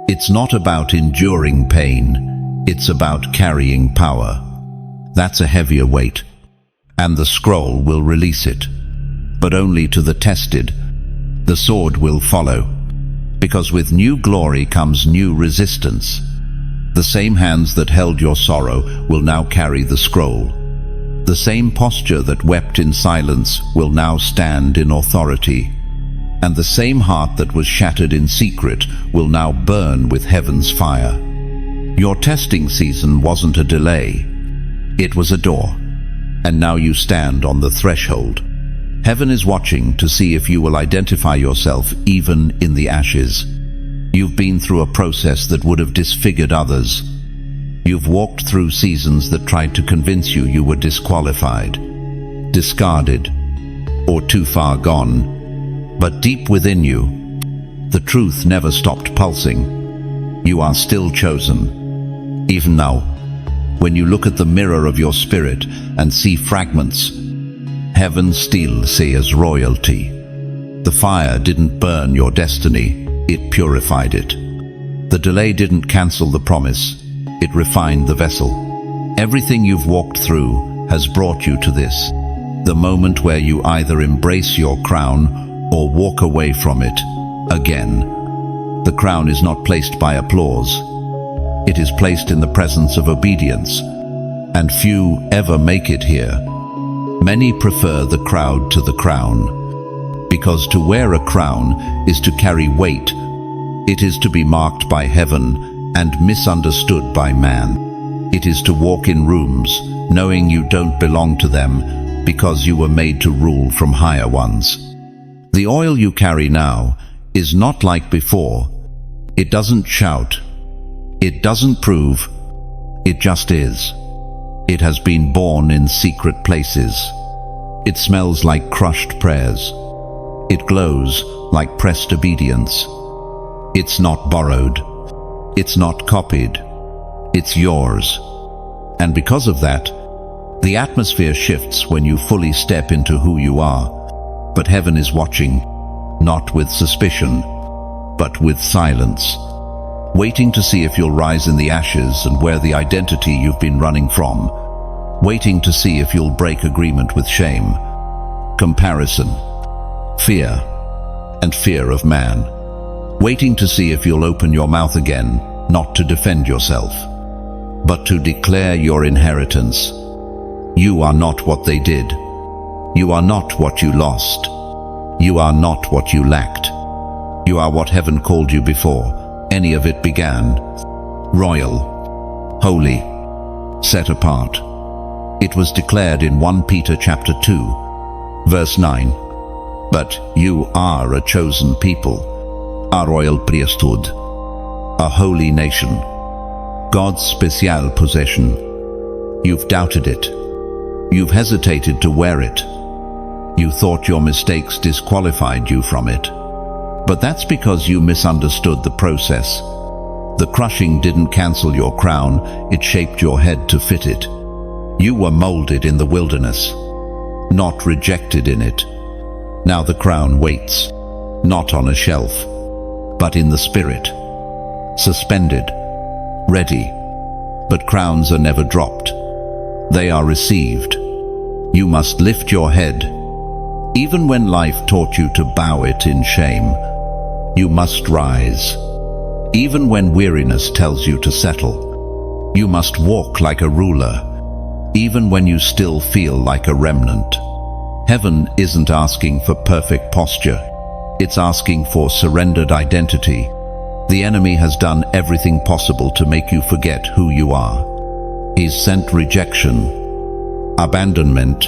It's not about enduring pain, it's about carrying power. That's a heavier weight, and the scroll will release it, but only to the tested. The sword will follow, because with new glory comes new resistance. The same hands that held your sorrow will now carry the scroll. The same posture that wept in silence will now stand in authority. And the same heart that was shattered in secret will now burn with heaven's fire. Your testing season wasn't a delay. It was a door. And now you stand on the threshold. Heaven is watching to see if you will identify yourself even in the ashes. You've been through a process that would have disfigured others. You've walked through seasons that tried to convince you you were disqualified, discarded, or too far gone. But deep within you, the truth never stopped pulsing. You are still chosen. Even now, when you look at the mirror of your spirit and see fragments, heaven still sees royalty. The fire didn't burn your destiny, it purified it. The delay didn't cancel the promise, it refined the vessel. Everything you've walked through has brought you to this, the moment where you either embrace your crown or walk away from it again. The crown is not placed by applause. It is placed in the presence of obedience, and few ever make it here. Many prefer the crowd to the crown, because to wear a crown is to carry weight. It is to be marked by heaven and misunderstood by man. It is to walk in rooms knowing you don't belong to them because you were made to rule from higher ones. The oil you carry now is not like before. It doesn't shout. It doesn't prove. It just is. It has been born in secret places. It smells like crushed prayers. It glows like pressed obedience. It's not borrowed. It's not copied. It's yours. And because of that, the atmosphere shifts when you fully step into who you are. But heaven is watching, not with suspicion, but with silence, waiting to see if you'll rise in the ashes and wear the identity you've been running from, waiting to see if you'll break agreement with shame, comparison, fear, and fear of man, waiting to see if you'll open your mouth again, not to defend yourself, but to declare your inheritance. You are not what they did. You are not what you lost. You are not what you lacked. You are what heaven called you before any of it began. Royal, holy, set apart. It was declared in 1 Peter chapter 2, verse 9. But you are a chosen people, a royal priesthood, a holy nation, God's special possession. You've doubted it. You've hesitated to wear it. You thought your mistakes disqualified you from it. But that's because you misunderstood the process. The crushing didn't cancel your crown, it shaped your head to fit it. You were molded in the wilderness, not rejected in it. Now the crown waits, not on a shelf, but in the spirit, suspended, ready. But crowns are never dropped. They are received. You must lift your head. Even when life taught you to bow it in shame, you must rise. Even when weariness tells you to settle, you must walk like a ruler, even when you still feel like a remnant. Heaven isn't asking for perfect posture. It's asking for surrendered identity. The enemy has done everything possible to make you forget who you are. He's sent rejection, abandonment,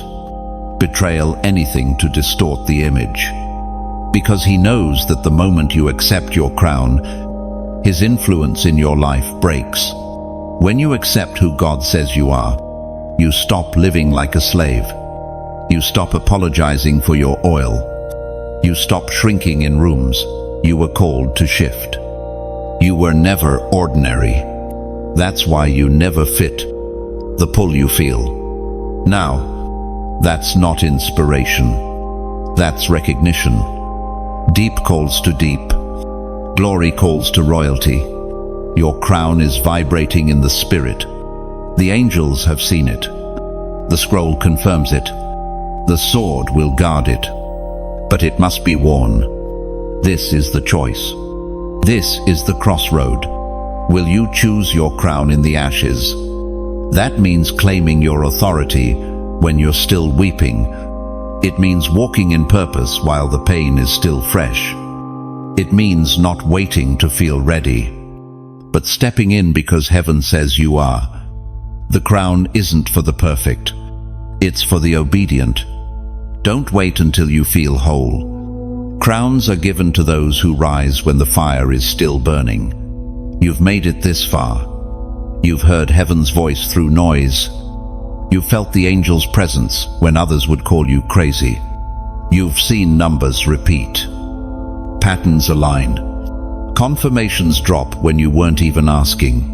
betrayal, anything to distort the image. Because he knows that the moment you accept your crown, his influence in your life breaks. When you accept who God says you are, you stop living like a slave. You stop apologizing for your oil. You stop shrinking in rooms you were called to shift. You were never ordinary. That's why you never fit the pull you feel. Now, that's not inspiration. That's recognition. Deep calls to deep. Glory calls to royalty. Your crown is vibrating in the spirit. The angels have seen it. The scroll confirms it. The sword will guard it. But it must be worn. This is the choice. This is the crossroad. Will you choose your crown in the ashes? That means claiming your authority when you're still weeping. It means walking in purpose while the pain is still fresh. It means not waiting to feel ready, but stepping in because heaven says you are. The crown isn't for the perfect. It's for the obedient. Don't wait until you feel whole. Crowns are given to those who rise when the fire is still burning. You've made it this far. You've heard heaven's voice through noise. You've felt the angel's presence when others would call you crazy. You've seen numbers repeat. Patterns align. Confirmations drop when you weren't even asking.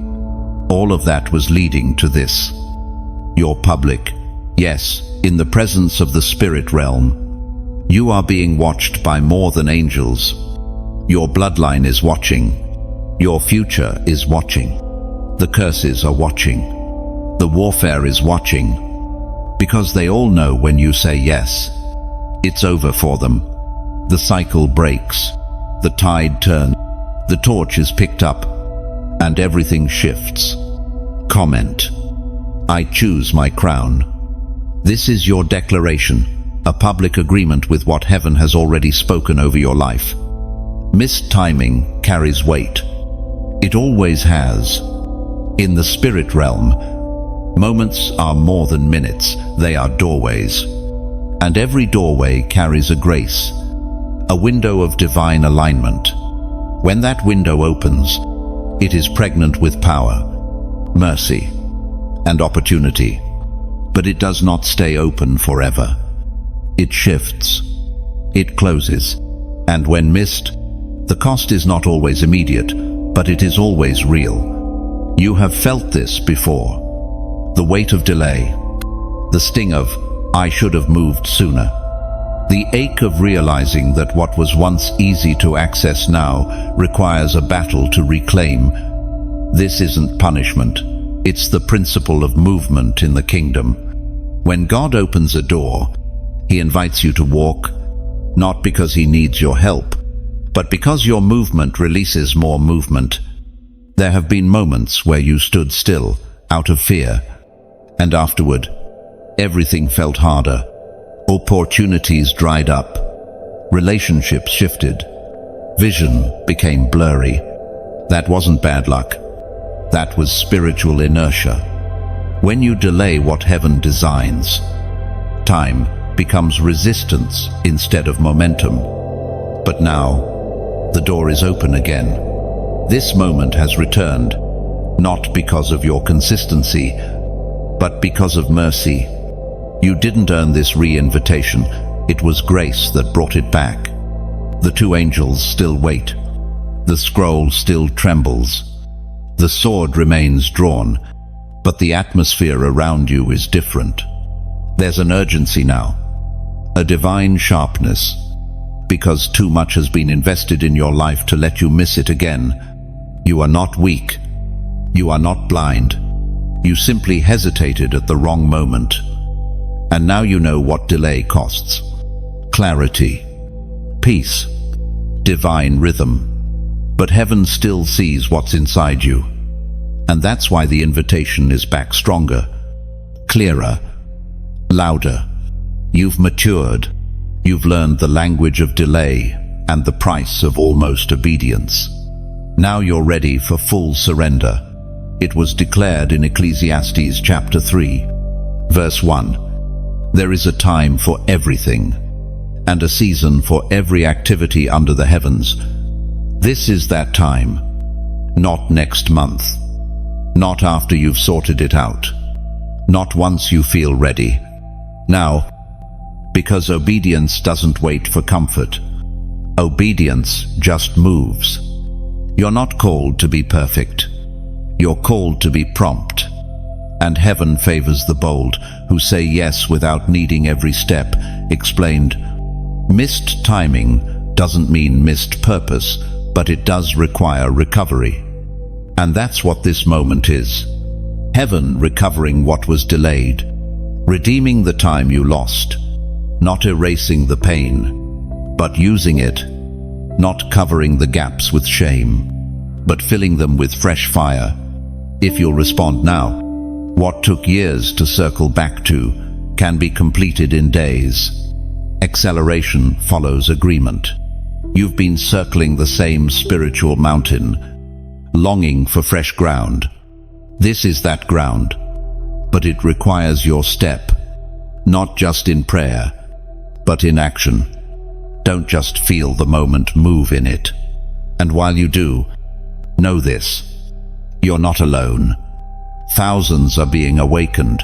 All of that was leading to this. You're public. Yes, in the presence of the spirit realm. You are being watched by more than angels. Your bloodline is watching. Your future is watching. The curses are watching. The warfare is watching. Because they all know when you say yes, it's over for them. The cycle breaks. The tide turns. The torch is picked up. And everything shifts. Comment. I choose my crown. This is your declaration, a public agreement with what heaven has already spoken over your life. Missed timing carries weight. It always has. In the spirit realm, moments are more than minutes, they are doorways. And every doorway carries a grace, a window of divine alignment. When that window opens, it is pregnant with power, mercy, and opportunity. But it does not stay open forever. It shifts. It closes. And when missed, the cost is not always immediate, but it is always real. You have felt this before. The weight of delay. The sting of, I should have moved sooner. The ache of realizing that what was once easy to access now requires a battle to reclaim. This isn't punishment. It's the principle of movement in the kingdom. When God opens a door, He invites you to walk, not because He needs your help, but because your movement releases more movement. There have been moments where you stood still, out of fear, and afterward, everything felt harder. Opportunities dried up. Relationships shifted. Vision became blurry. That wasn't bad luck. That was spiritual inertia. When you delay what heaven designs, time becomes resistance instead of momentum. But now, the door is open again. This moment has returned, not because of your consistency, but because of mercy. You didn't earn this re-invitation. It was grace that brought it back. The two angels still wait. The scroll still trembles. The sword remains drawn, but the atmosphere around you is different. There's an urgency now, a divine sharpness, because too much has been invested in your life to let you miss it again. You are not weak. You are not blind. You simply hesitated at the wrong moment. And now you know what delay costs. Clarity, peace, divine rhythm. But heaven still sees what's inside you. And that's why the invitation is back stronger, clearer, louder. You've matured. You've learned the language of delay and the price of almost obedience. Now you're ready for full surrender. It was declared in Ecclesiastes chapter 3, verse 1. There is a time for everything, and a season for every activity under the heavens. This is that time, not next month, not after you've sorted it out, not once you feel ready. Now, because obedience doesn't wait for comfort. Obedience just moves. You're not called to be perfect. You're called to be prompt. And heaven favors the bold who say yes without needing every step. Explained, missed timing doesn't mean missed purpose, but it does require recovery. And that's what this moment is. Heaven recovering what was delayed, redeeming the time you lost, not erasing the pain, but using it, not covering the gaps with shame, but filling them with fresh fire. If you'll respond now, what took years to circle back to can be completed in days. Acceleration follows agreement. You've been circling the same spiritual mountain, longing for fresh ground. This is that ground, but it requires your step, not just in prayer, but in action. Don't just feel the moment, move in it. And while you do, know this: you're not alone. Thousands are being awakened.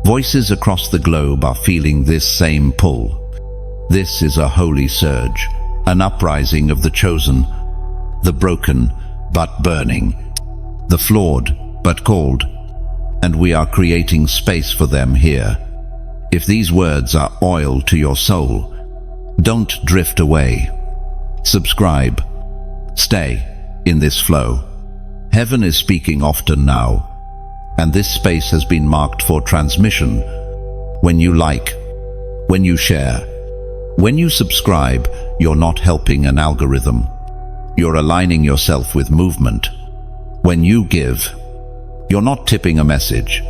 Voices across the globe are feeling this same pull. This is a holy surge, an uprising of the chosen, the broken but burning, the flawed but called, and we are creating space for them here. If these words are oil to your soul, don't drift away. Subscribe. Stay in this flow. Heaven is speaking often now, and this space has been marked for transmission. When you like, when you share, when you subscribe, you're not helping an algorithm. You're aligning yourself with movement. When you give, you're not tipping a message.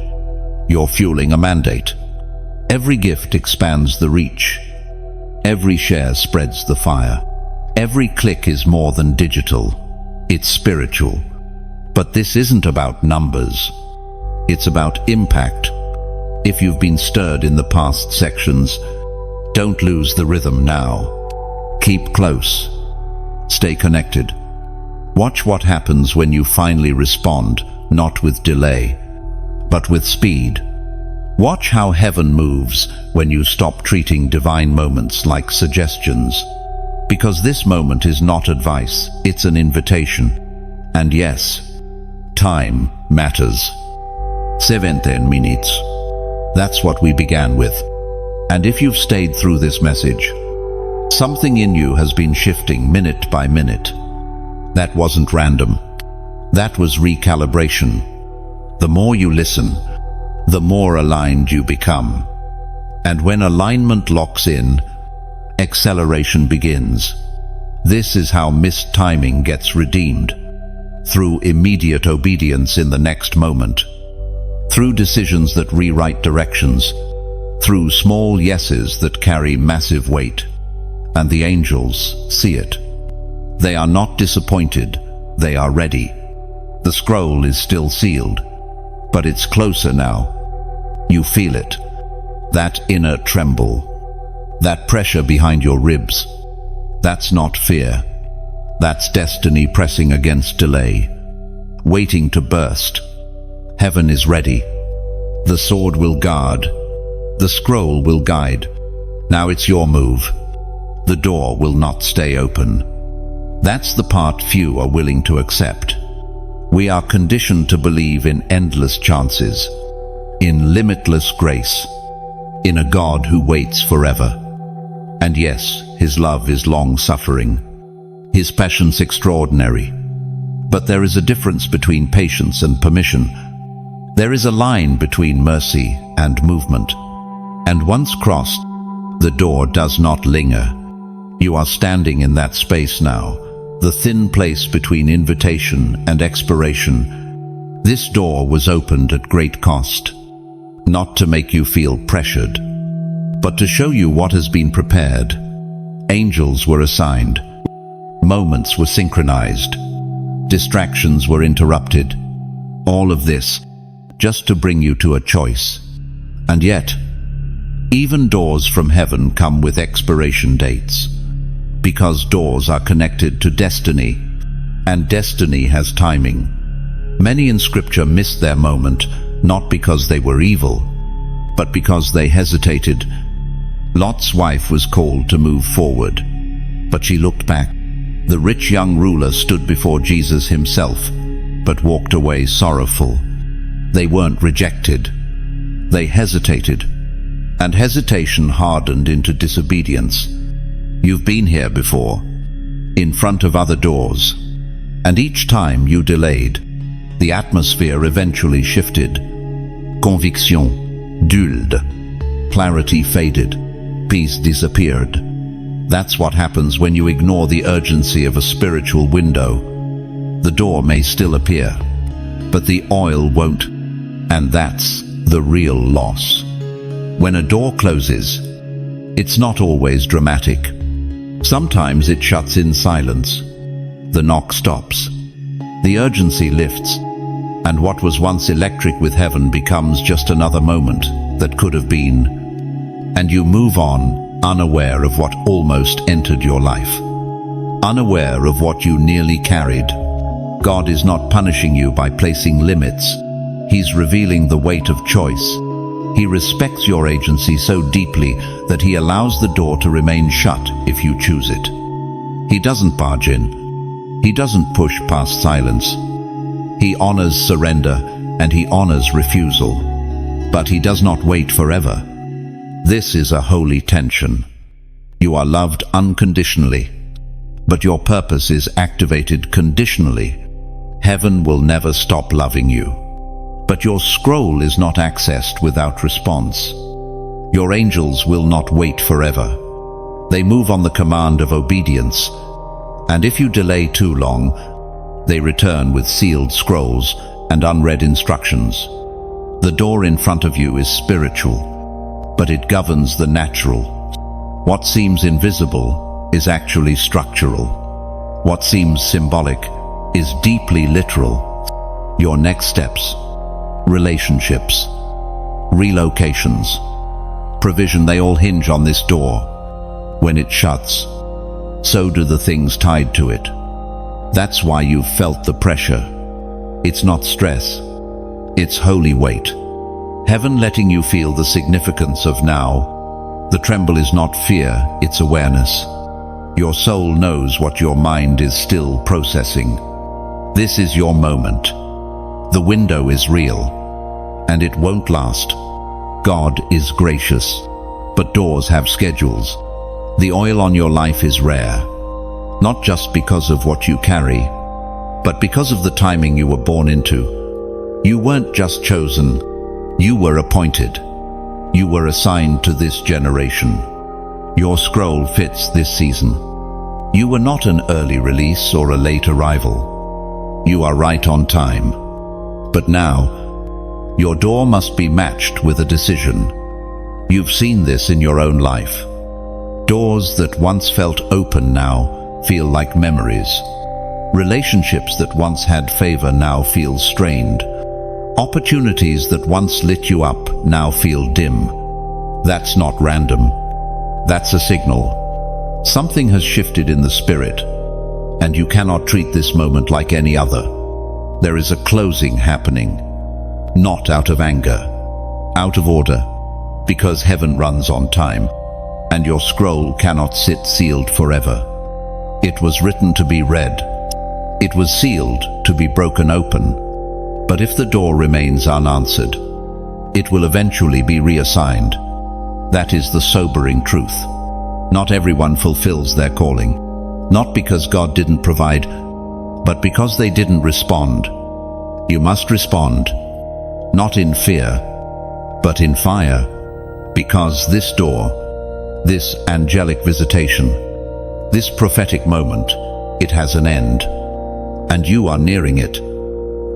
You're fueling a mandate. Every gift expands the reach. Every share spreads the fire. Every click is more than digital. It's spiritual. But this isn't about numbers. It's about impact. If you've been stirred in the past sections, don't lose the rhythm now. Keep close. Stay connected. Watch what happens when you finally respond, not with delay, but with speed. Watch how heaven moves when you stop treating divine moments like suggestions. Because this moment is not advice, it's an invitation. And yes, time matters. 17 minutes. That's what we began with. And if you've stayed through this message, something in you has been shifting minute by minute. That wasn't random. That was recalibration. The more you listen, the more aligned you become. And when alignment locks in, acceleration begins. This is how missed timing gets redeemed. Through immediate obedience in the next moment. Through decisions that rewrite directions. Through small yeses that carry massive weight. And the angels see it. They are not disappointed, they are ready. The scroll is still sealed, but it's closer now. You feel it. That inner tremble. That pressure behind your ribs. That's not fear. That's destiny pressing against delay, waiting to burst. Heaven is ready. The sword will guard. The scroll will guide. Now it's your move. The door will not stay open. That's the part few are willing to accept. We are conditioned to believe in endless chances, in limitless grace, in a God who waits forever. And yes, his love is long-suffering, his patience extraordinary. But there is a difference between patience and permission. There is a line between mercy and movement. And once crossed, the door does not linger. You are standing in that space now, the thin place between invitation and expiration. This door was opened at great cost, not to make you feel pressured, but to show you what has been prepared. Angels were assigned, moments were synchronized, distractions were interrupted. All of this just to bring you to a choice. And yet, even doors from heaven come with expiration dates. Because doors are connected to destiny, and destiny has timing. Many in Scripture missed their moment, not because they were evil, but because they hesitated. Lot's wife was called to move forward, but she looked back. The rich young ruler stood before Jesus himself, but walked away sorrowful. They weren't rejected. They hesitated, and hesitation hardened into disobedience. You've been here before, in front of other doors, and each time you delayed, the atmosphere eventually shifted. Conviction dulled, clarity faded, peace disappeared. That's what happens when you ignore the urgency of a spiritual window. The door may still appear, but the oil won't, and that's the real loss. When a door closes, it's not always dramatic. Sometimes it shuts in silence. The knock stops. The urgency lifts. And what was once electric with heaven becomes just another moment that could have been. And you move on, unaware of what almost entered your life. Unaware of what you nearly carried. God is not punishing you by placing limits. He's revealing the weight of choice. He respects your agency so deeply that he allows the door to remain shut if you choose it. He doesn't barge in. He doesn't push past silence. He honors surrender and he honors refusal. But he does not wait forever. This is a holy tension. You are loved unconditionally, but your purpose is activated conditionally. Heaven will never stop loving you. But your scroll is not accessed without response. Your angels will not wait forever. They move on the command of obedience, and if you delay too long, they return with sealed scrolls and unread instructions. The door in front of you is spiritual, but it governs the natural. What seems invisible is actually structural. What seems symbolic is deeply literal. Your next steps, relationships, relocations, provision, they all hinge on this door. When it shuts, so do the things tied to it. That's why you've felt the pressure. It's not stress, it's holy weight. Heaven letting you feel the significance of now. The tremble is not fear, it's awareness. Your soul knows what your mind is still processing. This is your moment. The window is real, and it won't last. God is gracious, but doors have schedules. The oil on your life is rare, not just because of what you carry, but because of the timing you were born into. You weren't just chosen, you were appointed. You were assigned to this generation. Your scroll fits this season. You were not an early release or a late arrival. You are right on time. But now, your door must be matched with a decision. You've seen this in your own life. Doors that once felt open now feel like memories. Relationships that once had favor now feel strained. Opportunities that once lit you up now feel dim. That's not random. That's a signal. Something has shifted in the spirit, and you cannot treat this moment like any other. There is a closing happening, not out of anger, out of order, because heaven runs on time, and your scroll cannot sit sealed forever. It was written to be read. It was sealed to be broken open. But if the door remains unanswered, it will eventually be reassigned. That is the sobering truth. Not everyone fulfills their calling, not because God didn't provide, but because they didn't respond. You must respond, not in fear, but in fire, because this door, this angelic visitation, this prophetic moment, it has an end, and you are nearing it.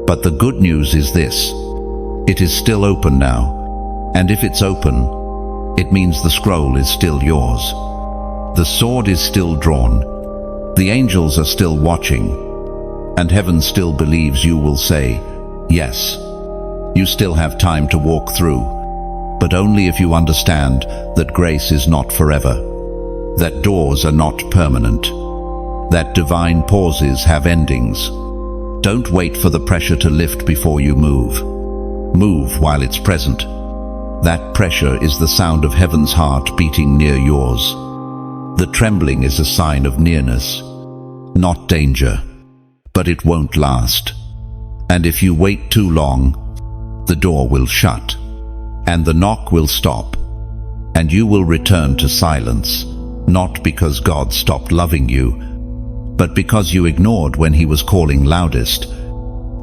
But the good news is this: it is still open now, and if it's open, it means the scroll is still yours. The sword is still drawn, the angels are still watching, and heaven still believes you will say, yes. You still have time to walk through, but only if you understand that grace is not forever, that doors are not permanent, that divine pauses have endings. Don't wait for the pressure to lift before you move. Move while it's present. That pressure is the sound of heaven's heart beating near yours. The trembling is a sign of nearness, not danger, but it won't last. And if you wait too long, the door will shut, and the knock will stop, and you will return to silence, not because God stopped loving you, but because you ignored when he was calling loudest.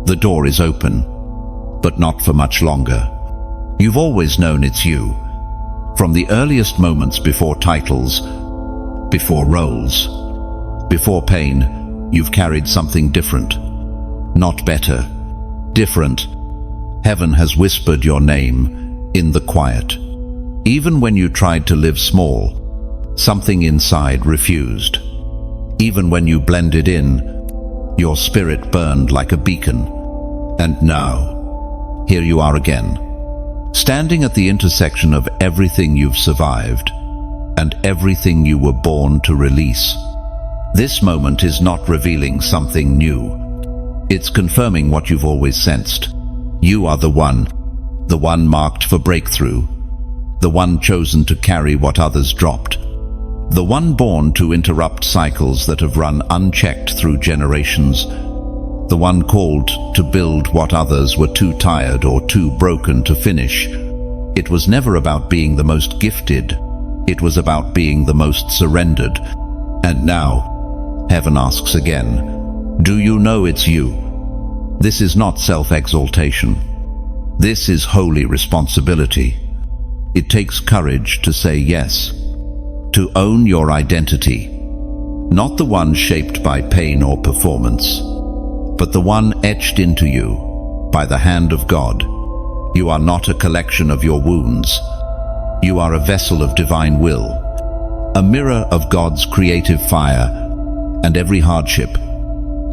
The door is open, but not for much longer. You've always known it's you. From the earliest moments before titles, before roles, before pain, you've carried something different. Not better, different. Heaven has whispered your name in the quiet. Even when you tried to live small, something inside refused. Even when you blended in, your spirit burned like a beacon. And now, here you are again, standing at the intersection of everything you've survived and everything you were born to release. This moment is not revealing something new. It's confirming what you've always sensed. You are the one marked for breakthrough, the one chosen to carry what others dropped, The one born to interrupt cycles that have run unchecked through generations. The one called to build what others were too tired or too broken to finish. It was never about being the most gifted. It was about being the most surrendered. And now, heaven asks again, do you know it's you? This is not self-exaltation. This is holy responsibility. It takes courage to say yes, to own your identity, not the one shaped by pain or performance, but the one etched into you by the hand of God. You are not a collection of your wounds. You are a vessel of divine will, a mirror of God's creative fire, and every hardship,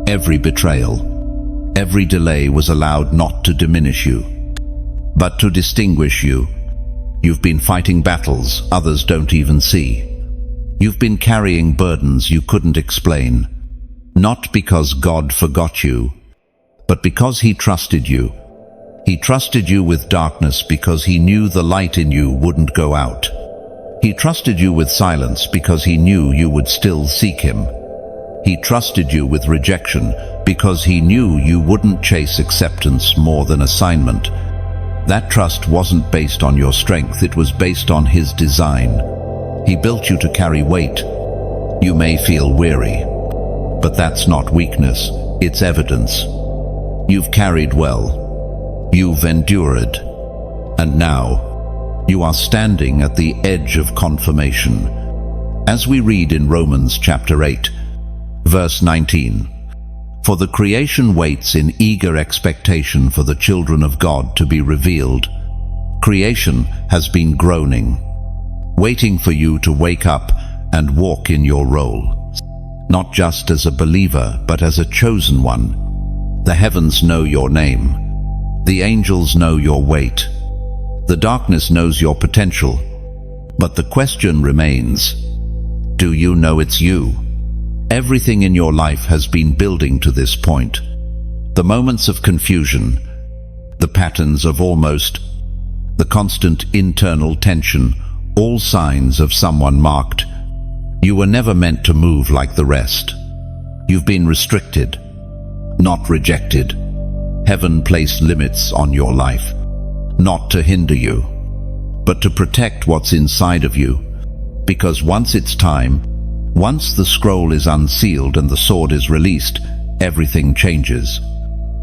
every betrayal, every delay was allowed not to diminish you, but to distinguish you. You've been fighting battles others don't even see. You've been carrying burdens you couldn't explain, not because God forgot you, but because He trusted you. He trusted you with darkness because He knew the light in you wouldn't go out. He trusted you with silence because He knew you would still seek Him. He trusted you with rejection because He knew you wouldn't chase acceptance more than assignment. That trust wasn't based on your strength, it was based on His design. He built you to carry weight. You may feel weary, but that's not weakness, it's evidence. You've carried well. You've endured. And now, you are standing at the edge of confirmation. As we read in Romans chapter 8, verse 19, "For the creation waits in eager expectation for the children of God to be revealed." Creation has been groaning, waiting for you to wake up and walk in your role. Not just as a believer, but as a chosen one. The heavens know your name. The angels know your weight. The darkness knows your potential. But the question remains, do you know it's you? Everything in your life has been building to this point. The moments of confusion, the patterns of almost, the constant internal tension, all signs of someone marked. You were never meant to move like the rest. You've been restricted, not rejected. Heaven placed limits on your life, not to hinder you, but to protect what's inside of you. Because once it's time, once the scroll is unsealed and the sword is released, everything changes.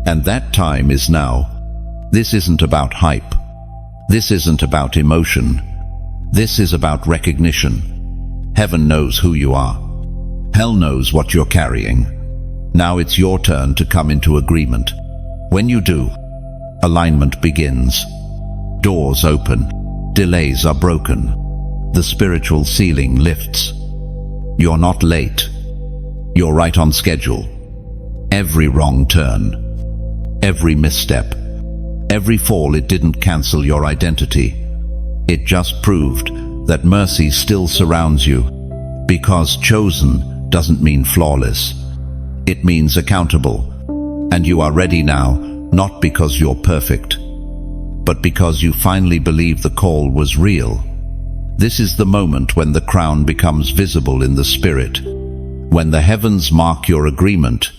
And that time is now. This isn't about hype. This isn't about emotion. This is about recognition. Heaven knows who you are. Hell knows what you're carrying. Now it's your turn to come into agreement. When you do, alignment begins. Doors open. Delays are broken. The spiritual ceiling lifts. You're not late. You're right on schedule. Every wrong turn, every misstep, every fall, it didn't cancel your identity. It just proved that mercy still surrounds you, because chosen doesn't mean flawless. It means accountable, and you are ready now, not because you're perfect, but because you finally believe the call was real. This is the moment when the crown becomes visible in the spirit, when the heavens mark your agreement,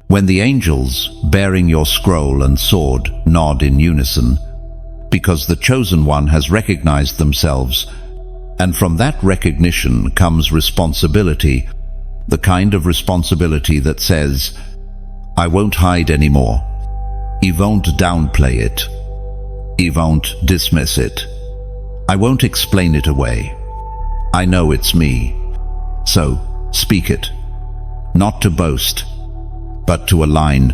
when the angels, bearing your scroll and sword, nod in unison, because the chosen one has recognized themselves, and from that recognition comes responsibility, the kind of responsibility that says, I won't hide anymore. I won't downplay it. I won't dismiss it. I won't explain it away. I know it's me. So, speak it. Not to boast, but to align.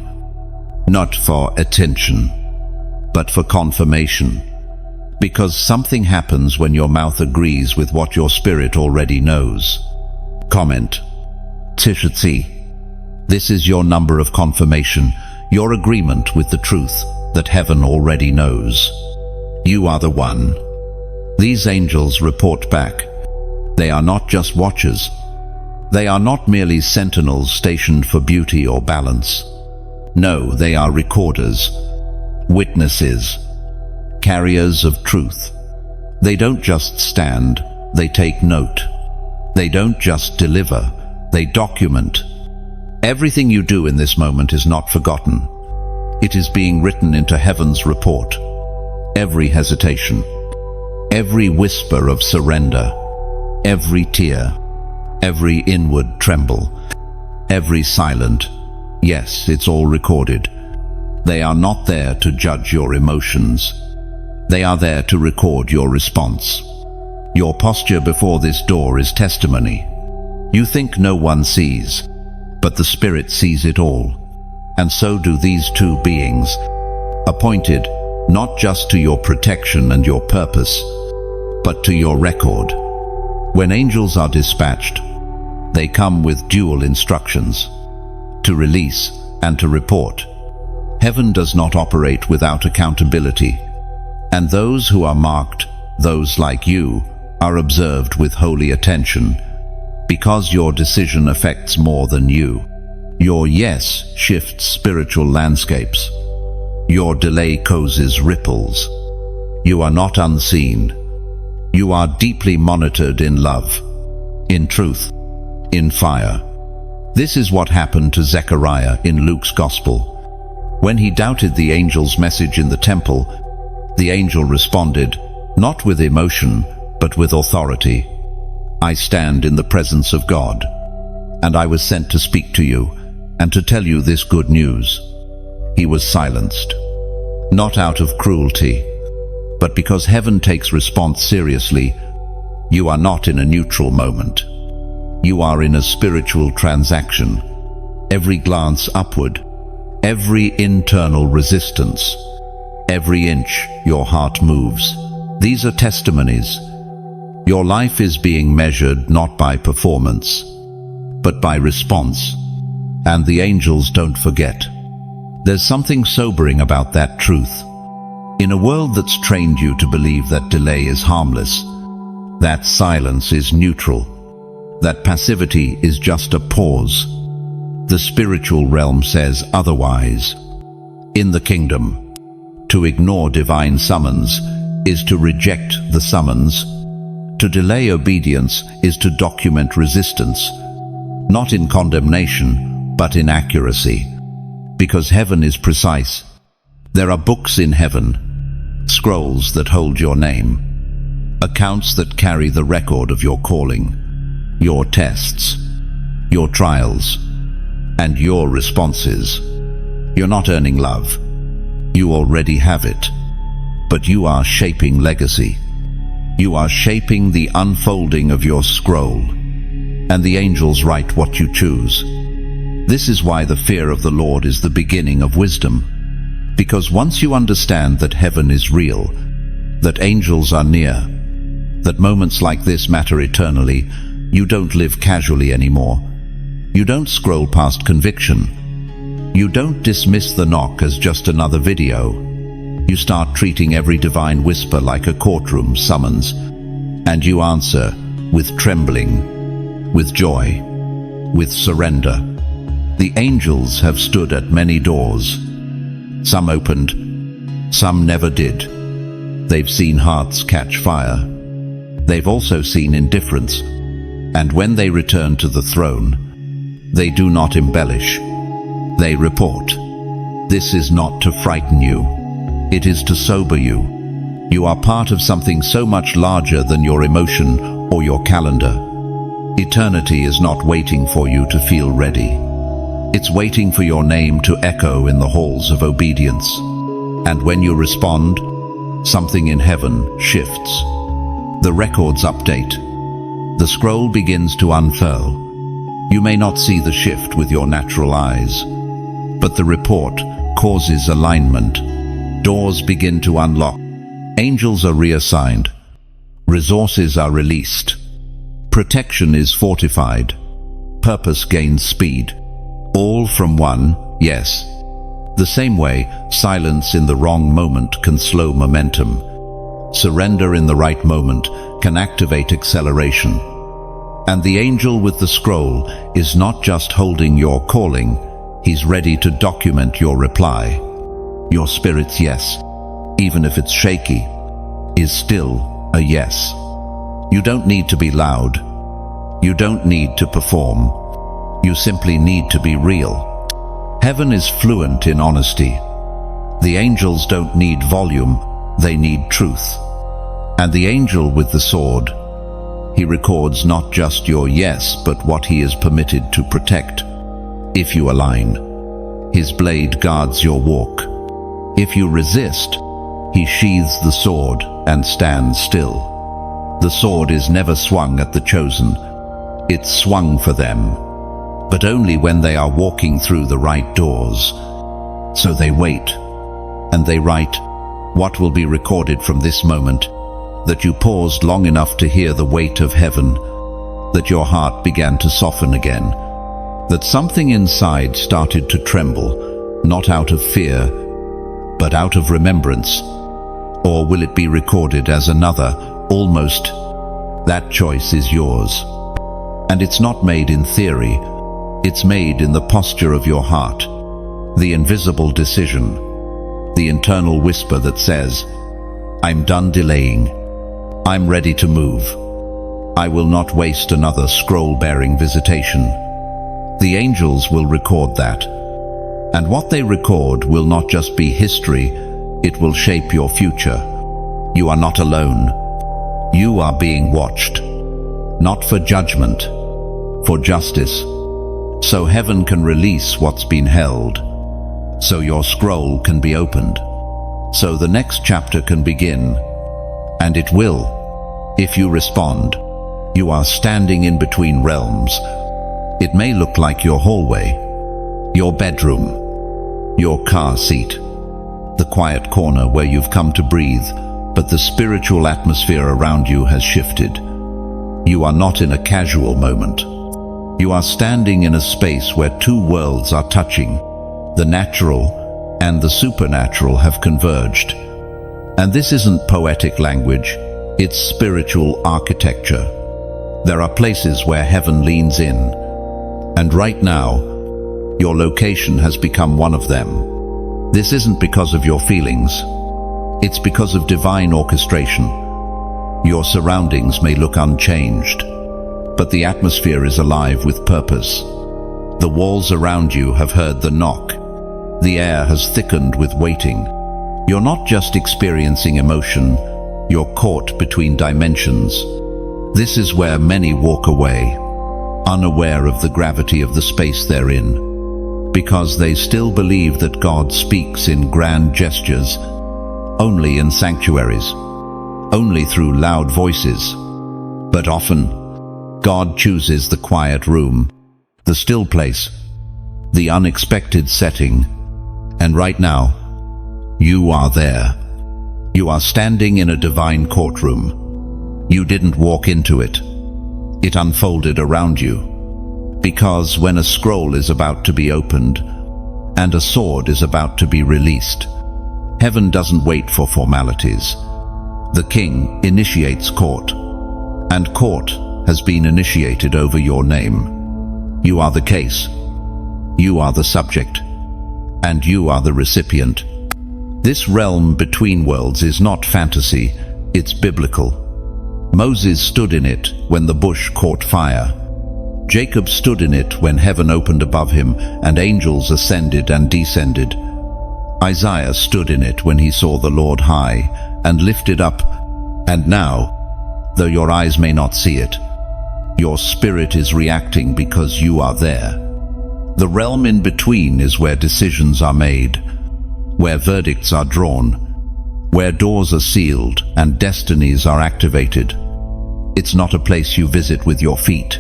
Not for attention, but for confirmation. Because something happens when your mouth agrees with what your spirit already knows. Comment. Tishitsi. This is your number of confirmation, your agreement with the truth that heaven already knows. You are the one. These angels report back. They are not just watchers. They are not merely sentinels stationed for beauty or balance. No, they are recorders, witnesses, carriers of truth. They don't just stand, they take note. They don't just deliver, they document. Everything you do in this moment is not forgotten. It is being written into heaven's report. Every hesitation, every whisper of surrender, every tear, every inward tremble, every silent, yes, it's all recorded. They are not there to judge your emotions. They are there to record your response. Your posture before this door is testimony. You think no one sees, but the Spirit sees it all. And so do these two beings, appointed not just to your protection and your purpose, but to your record. When angels are dispatched, they come with dual instructions, to release and to report. Heaven does not operate without accountability, and those who are marked, those like you, are observed with holy attention, because your decision affects more than you. Your yes shifts spiritual landscapes. Your delay causes ripples. You are not unseen. You are deeply monitored in love, in truth, in fire. This is what happened to Zechariah in Luke's Gospel. When he doubted the angel's message in the temple, the angel responded, not with emotion, but with authority. I stand in the presence of God, and I was sent to speak to you, and to tell you this good news. He was silenced, not out of cruelty, but because heaven takes response seriously. You are not in a neutral moment. You are in a spiritual transaction. Every glance upward, every internal resistance, every inch your heart moves. These are testimonies. Your life is being measured not by performance, but by response. And the angels don't forget. There's something sobering about that truth. In a world that's trained you to believe that delay is harmless, that silence is neutral, that passivity is just a pause, the spiritual realm says otherwise. In the kingdom, to ignore divine summons is to reject the summons. To delay obedience is to document resistance, not in condemnation, but in accuracy. Because heaven is precise. There are books in heaven, scrolls that hold your name, accounts that carry the record of your calling, your tests, your trials, and your responses. You're not earning love. You already have it. But you are shaping legacy. You are shaping the unfolding of your scroll, and the angels write what you choose. This is why the fear of the Lord is the beginning of wisdom, because once you understand that heaven is real, that angels are near, that moments like this matter eternally, you don't live casually anymore. You don't scroll past conviction. You don't dismiss the knock as just another video. You start treating every divine whisper like a courtroom summons, and you answer with trembling, with joy, with surrender. The angels have stood at many doors. Some opened, some never did. They've seen hearts catch fire. They've also seen indifference, and when they return to the throne, they do not embellish. They report. This is not to frighten you. It is to sober you. You are part of something so much larger than your emotion or your calendar. Eternity is not waiting for you to feel ready. It's waiting for your name to echo in the halls of obedience. And when you respond, something in heaven shifts. The records update. The scroll begins to unfurl. You may not see the shift with your natural eyes, but the report causes alignment. Doors begin to unlock. Angels are reassigned. Resources are released. Protection is fortified. Purpose gains speed. All from one, yes. The same way, silence in the wrong moment can slow momentum. Surrender in the right moment can activate acceleration. And the angel with the scroll is not just holding your calling, he's ready to document your reply. Your spirit's yes, even if it's shaky, is still a yes. You don't need to be loud. You don't need to perform. You simply need to be real. Heaven is fluent in honesty. The angels don't need volume, they need truth. And the angel with the sword, he records not just your yes, but what he is permitted to protect. If you align, his blade guards your walk. If you resist, he sheathes the sword and stands still. The sword is never swung at the chosen. It's swung for them, but only when they are walking through the right doors. So they wait, and they write what will be recorded from this moment, that you paused long enough to hear the weight of heaven, that your heart began to soften again, that something inside started to tremble, not out of fear, but out of remembrance. Or will it be recorded as another, almost? That choice is yours. And it's not made in theory, it's made in the posture of your heart, the invisible decision, the internal whisper that says, I'm done delaying. I'm ready to move. I will not waste another scroll-bearing visitation. The angels will record that. And what they record will not just be history, it will shape your future. You are not alone. You are being watched. Not for judgment, for justice. So heaven can release what's been held. So your scroll can be opened. So the next chapter can begin. And it will, if you respond. You are standing in between realms. It may look like your hallway, your bedroom, your car seat, the quiet corner where you've come to breathe, but the spiritual atmosphere around you has shifted. You are not in a casual moment. You are standing in a space where two worlds are touching. The natural and the supernatural have converged. And this isn't poetic language, it's spiritual architecture. There are places where heaven leans in. And right now, your location has become one of them. This isn't because of your feelings. It's because of divine orchestration. Your surroundings may look unchanged, but the atmosphere is alive with purpose. The walls around you have heard the knock. The air has thickened with waiting. You're not just experiencing emotion, you're caught between dimensions. This is where many walk away, unaware of the gravity of the space they're in, because they still believe that God speaks in grand gestures, only in sanctuaries, only through loud voices. But often, God chooses the quiet room, the still place, the unexpected setting. And right now, you are there. You are standing in a divine courtroom. You didn't walk into it. It unfolded around you. Because when a scroll is about to be opened, and a sword is about to be released, heaven doesn't wait for formalities. The king initiates court, and court has been initiated over your name. You are the case. You are the subject. And you are the recipient. This realm between worlds is not fantasy, it's biblical. Moses stood in it when the bush caught fire. Jacob stood in it when heaven opened above him and angels ascended and descended. Isaiah stood in it when he saw the Lord high and lifted up. And now, though your eyes may not see it, your spirit is reacting because you are there. The realm in between is where decisions are made, where verdicts are drawn, where doors are sealed and destinies are activated. It's not a place you visit with your feet.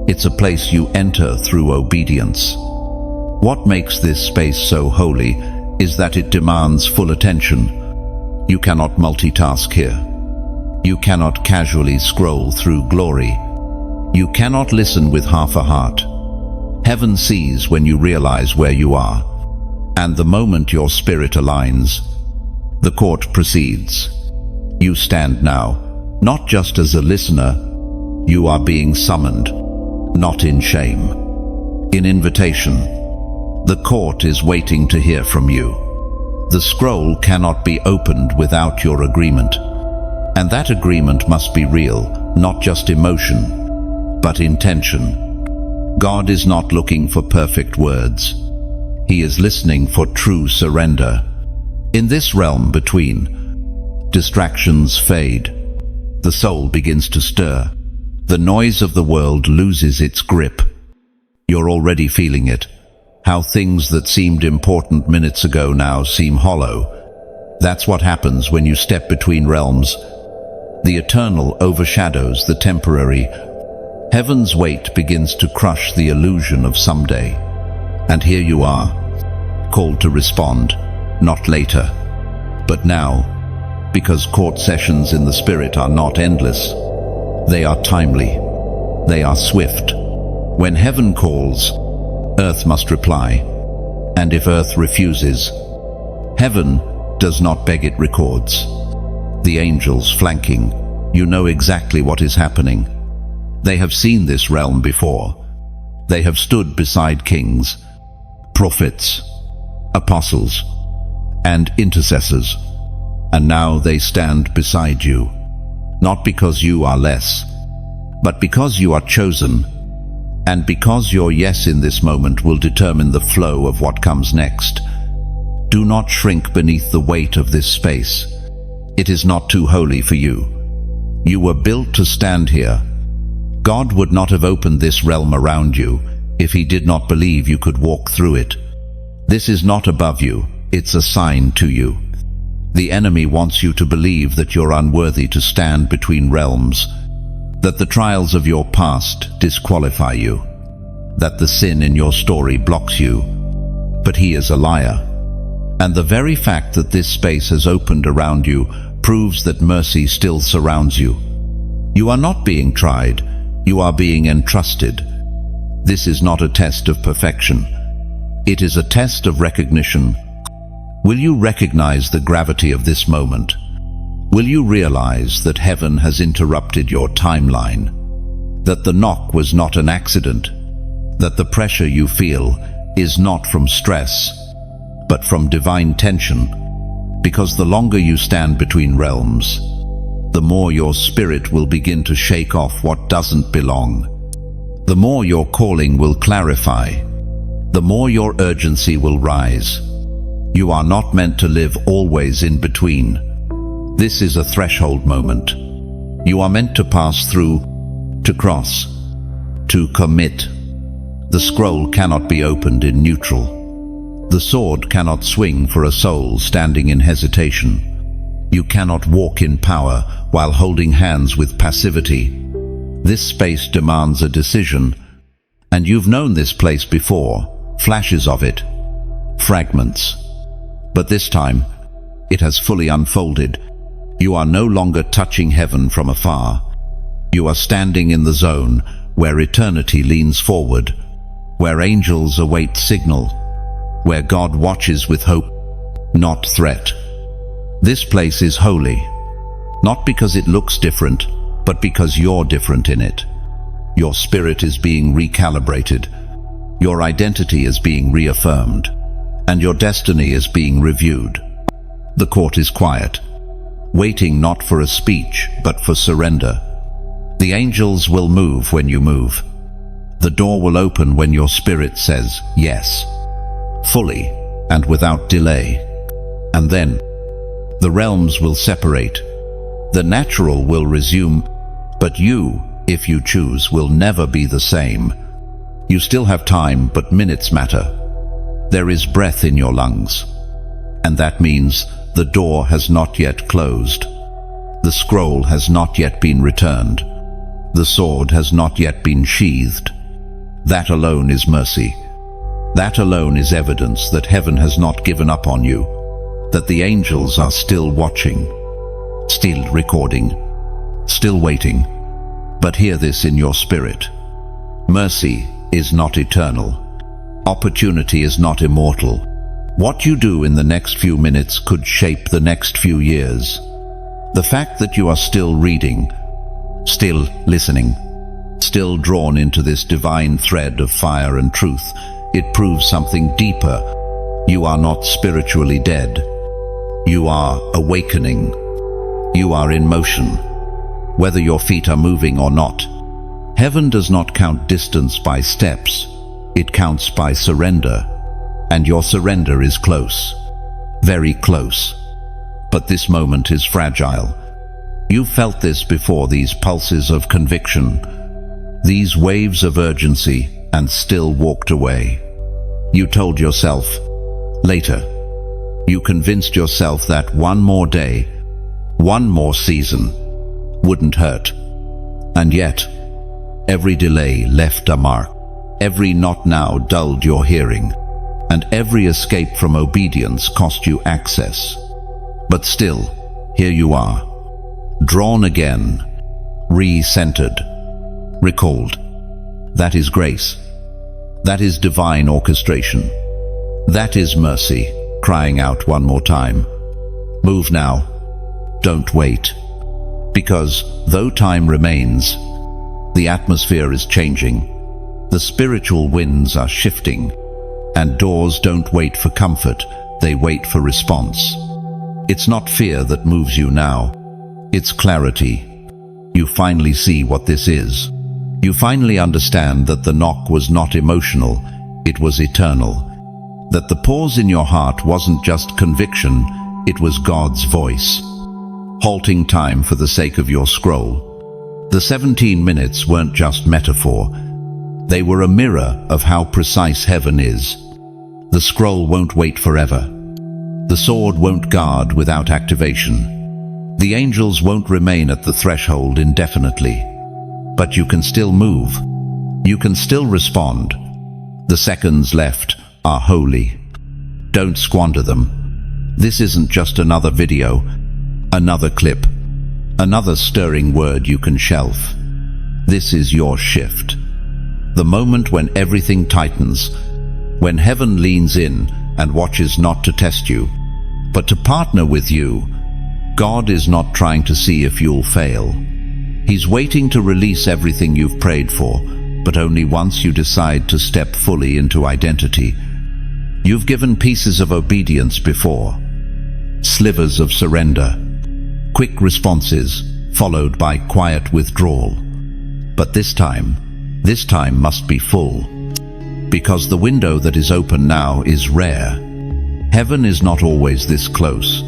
It's a place you enter through obedience. What makes this space so holy is that it demands full attention. You cannot multitask here. You cannot casually scroll through glory. You cannot listen with half a heart. Heaven sees when you realize where you are, and the moment your spirit aligns, the court proceeds. You stand now, not just as a listener, you are being summoned, not in shame, in invitation. The court is waiting to hear from you. The scroll cannot be opened without your agreement, and that agreement must be real, not just emotion. but intention. God is not looking for perfect words. He is listening for true surrender. In this realm between, distractions fade. The soul begins to stir. The noise of the world loses its grip. You're already feeling it. How things that seemed important minutes ago now seem hollow. That's what happens when you step between realms. The eternal overshadows the temporary. Heaven's weight begins to crush the illusion of someday. And here you are, called to respond, not later, but now, because court sessions in the spirit are not endless. They are timely. They are swift. When heaven calls, earth must reply. And if earth refuses, heaven does not beg, it records. The angels flanking, you know exactly what is happening. They have seen this realm before. They have stood beside kings, prophets, apostles, and intercessors. And now they stand beside you, not because you are less, but because you are chosen, and because your yes in this moment will determine the flow of what comes next. Do not shrink beneath the weight of this space. It is not too holy for you. You were built to stand here. God would not have opened this realm around you if He did not believe you could walk through it. This is not above you, it's a sign to you. The enemy wants you to believe that you're unworthy to stand between realms, that the trials of your past disqualify you, that the sin in your story blocks you. But he is a liar. And the very fact that this space has opened around you proves that mercy still surrounds you. You are not being tried, you are being entrusted. This is not a test of perfection. It is a test of recognition. Will you recognize the gravity of this moment? Will you realize that heaven has interrupted your timeline? That the knock was not an accident? That the pressure you feel is not from stress, but from divine tension? Because the longer you stand between realms, the more your spirit will begin to shake off what doesn't belong. The more your calling will clarify. The more your urgency will rise. You are not meant to live always in between. This is a threshold moment. You are meant to pass through, to cross, to commit. The scroll cannot be opened in neutral. The sword cannot swing for a soul standing in hesitation. You cannot walk in power while holding hands with passivity. This space demands a decision, and you've known this place before, flashes of it, fragments. But this time, it has fully unfolded. You are no longer touching heaven from afar. You are standing in the zone where eternity leans forward, where angels await signal, where God watches with hope, not threat. This place is holy, not because it looks different, but because you're different in it. Your spirit is being recalibrated, your identity is being reaffirmed, and your destiny is being reviewed. The court is quiet, waiting not for a speech, but for surrender. The angels will move when you move. The door will open when your spirit says yes, fully and without delay. And then, the realms will separate. The natural will resume, but you, if you choose, will never be the same. You still have time, but minutes matter. There is breath in your lungs, and that means the door has not yet closed. The scroll has not yet been returned. The sword has not yet been sheathed. That alone is mercy. That alone is evidence that heaven has not given up on you, that the angels are still watching, still recording, still waiting. But hear this in your spirit. Mercy is not eternal. Opportunity is not immortal. What you do in the next few minutes could shape the next few years. The fact that you are still reading, still listening, still drawn into this divine thread of fire and truth, it proves something deeper. You are not spiritually dead. You are awakening. You are in motion. Whether your feet are moving or not, Heaven does not count distance by steps, it counts by surrender. And your surrender is close, very close. But this moment is fragile. You felt this before, these pulses of conviction, these waves of urgency, and still walked away. You told yourself, later. You convinced yourself that one more day, one more season, wouldn't hurt. And yet, every delay left a mark. Every not now dulled your hearing, and every escape from obedience cost you access. But still, here you are, drawn again, re-centered, recalled. That is grace. That is divine orchestration. That is mercy, crying out one more time. Move now. Don't wait. Because, though time remains, the atmosphere is changing. The spiritual winds are shifting, and doors don't wait for comfort, they wait for response. It's not fear that moves you now, it's clarity. You finally see what this is. You finally understand that the knock was not emotional, it was eternal. That the pause in your heart wasn't just conviction, it was God's voice. Halting time for the sake of your scroll. The 17 minutes weren't just metaphor. They were a mirror of how precise heaven is. The scroll won't wait forever. The sword won't guard without activation. The angels won't remain at the threshold indefinitely. But you can still move. You can still respond. The seconds left are holy. Don't squander them. This isn't just another video, another clip, another stirring word you can shelf. This is your shift. The moment when everything tightens, when heaven leans in and watches not to test you, but to partner with you. God is not trying to see if you'll fail. He's waiting to release everything you've prayed for, but only once you decide to step fully into identity. You've given pieces of obedience before, slivers of surrender, quick responses followed by quiet withdrawal. But this time must be full, because the window that is open now is rare. Heaven is not always this close.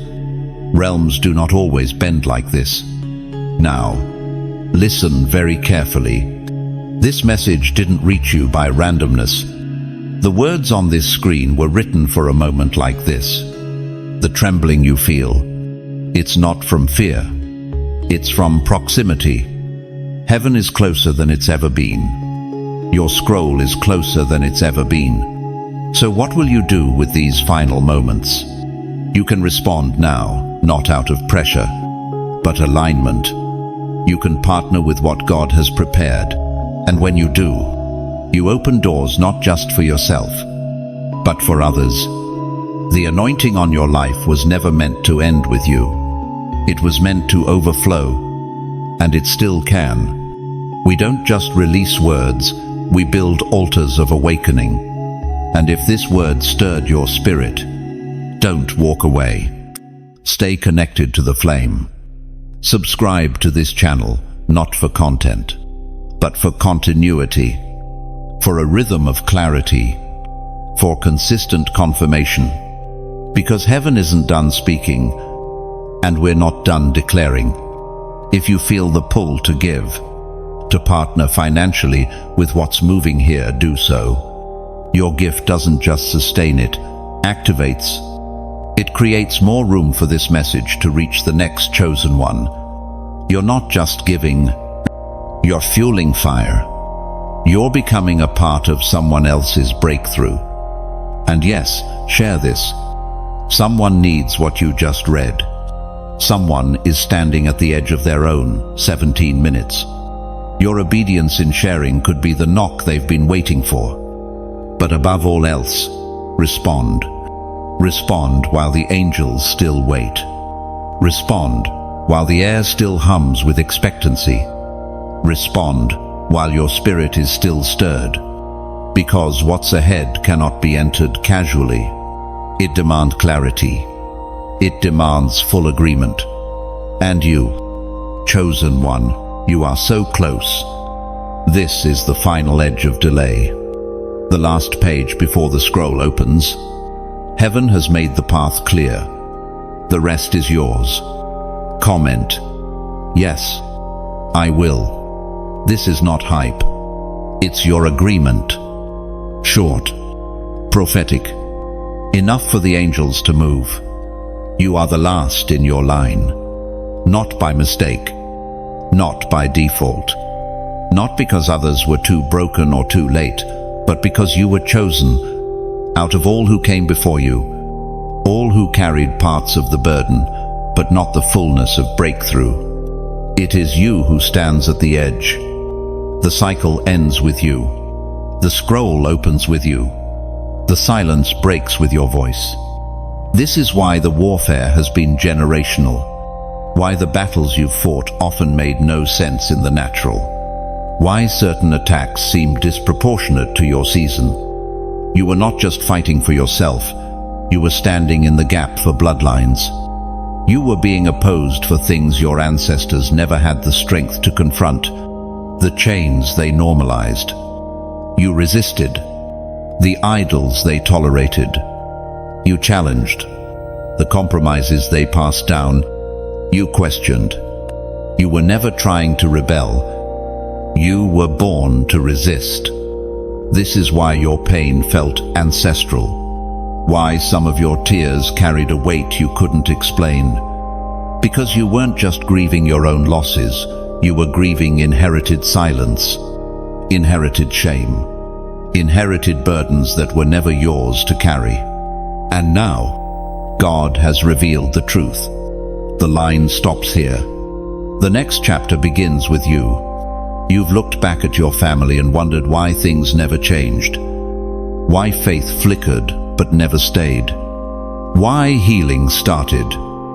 Realms do not always bend like this. Now, listen very carefully. This message didn't reach you by randomness. The words on this screen were written for a moment like this. The trembling you feel, it's not from fear. It's from proximity. Heaven is closer than it's ever been. Your scroll is closer than it's ever been. So what will you do with these final moments? You can respond now, not out of pressure, but alignment. You can partner with what God has prepared. And when you do, you open doors not just for yourself, but for others. The anointing on your life was never meant to end with you. It was meant to overflow, and it still can. We don't just release words, we build altars of awakening. And if this word stirred your spirit, don't walk away. Stay connected to the flame. Subscribe to this channel, not for content, but for continuity, for a rhythm of clarity, for consistent confirmation. Because heaven isn't done speaking, and we're not done declaring. If you feel the pull to give, to partner financially with what's moving here, do so. Your gift doesn't just sustain it, activates. It creates more room for this message to reach the next chosen one. You're not just giving, you're fueling fire. You're becoming a part of someone else's breakthrough. And yes, share this. Someone needs what you just read. Someone is standing at the edge of their own 17 minutes. Your obedience in sharing could be the knock they've been waiting for. But above all else, respond. Respond while the angels still wait. Respond while the air still hums with expectancy. Respond while your spirit is still stirred. Because what's ahead cannot be entered casually. It demands clarity. It demands full agreement. And you, chosen one, you are so close. This is the final edge of delay. The last page before the scroll opens. Heaven has made the path clear. The rest is yours. Comment, "Yes, I will." This is not hype. It's your agreement. Short. Prophetic. Enough for the angels to move. You are the last in your line. Not by mistake. Not by default. Not because others were too broken or too late, but because you were chosen. Out of all who came before you, all who carried parts of the burden, but not the fullness of breakthrough. It is you who stands at the edge. The cycle ends with you. The scroll opens with you. The silence breaks with your voice. This is why the warfare has been generational. Why the battles you've fought often made no sense in the natural. Why certain attacks seem disproportionate to your season. You were not just fighting for yourself. You were standing in the gap for bloodlines. You were being opposed for things your ancestors never had the strength to confront. The chains they normalized. You resisted. The idols they tolerated. You challenged. The compromises they passed down. You questioned. You were never trying to rebel. You were born to resist. This is why your pain felt ancestral. Why some of your tears carried a weight you couldn't explain. Because you weren't just grieving your own losses, you were grieving inherited silence, inherited shame, inherited burdens that were never yours to carry. And now, God has revealed the truth. The line stops here. The next chapter begins with you. You've looked back at your family and wondered why things never changed. Why faith flickered but never stayed. Why healing started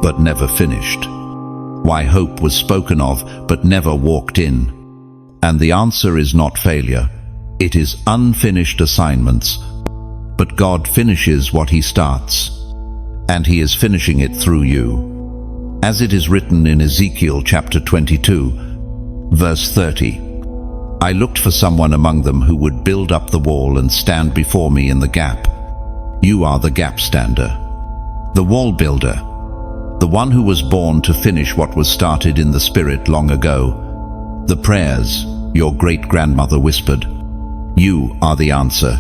but never finished. Why hope was spoken of but never walked in. And the answer is not failure. It is unfinished assignments. But God finishes what He starts. And He is finishing it through you. As it is written in Ezekiel chapter 22, verse 30, "I looked for someone among them who would build up the wall and stand before me in the gap." You are the gap stander, the wall builder, the one who was born to finish what was started in the Spirit long ago. The prayers your great-grandmother whispered, you are the answer.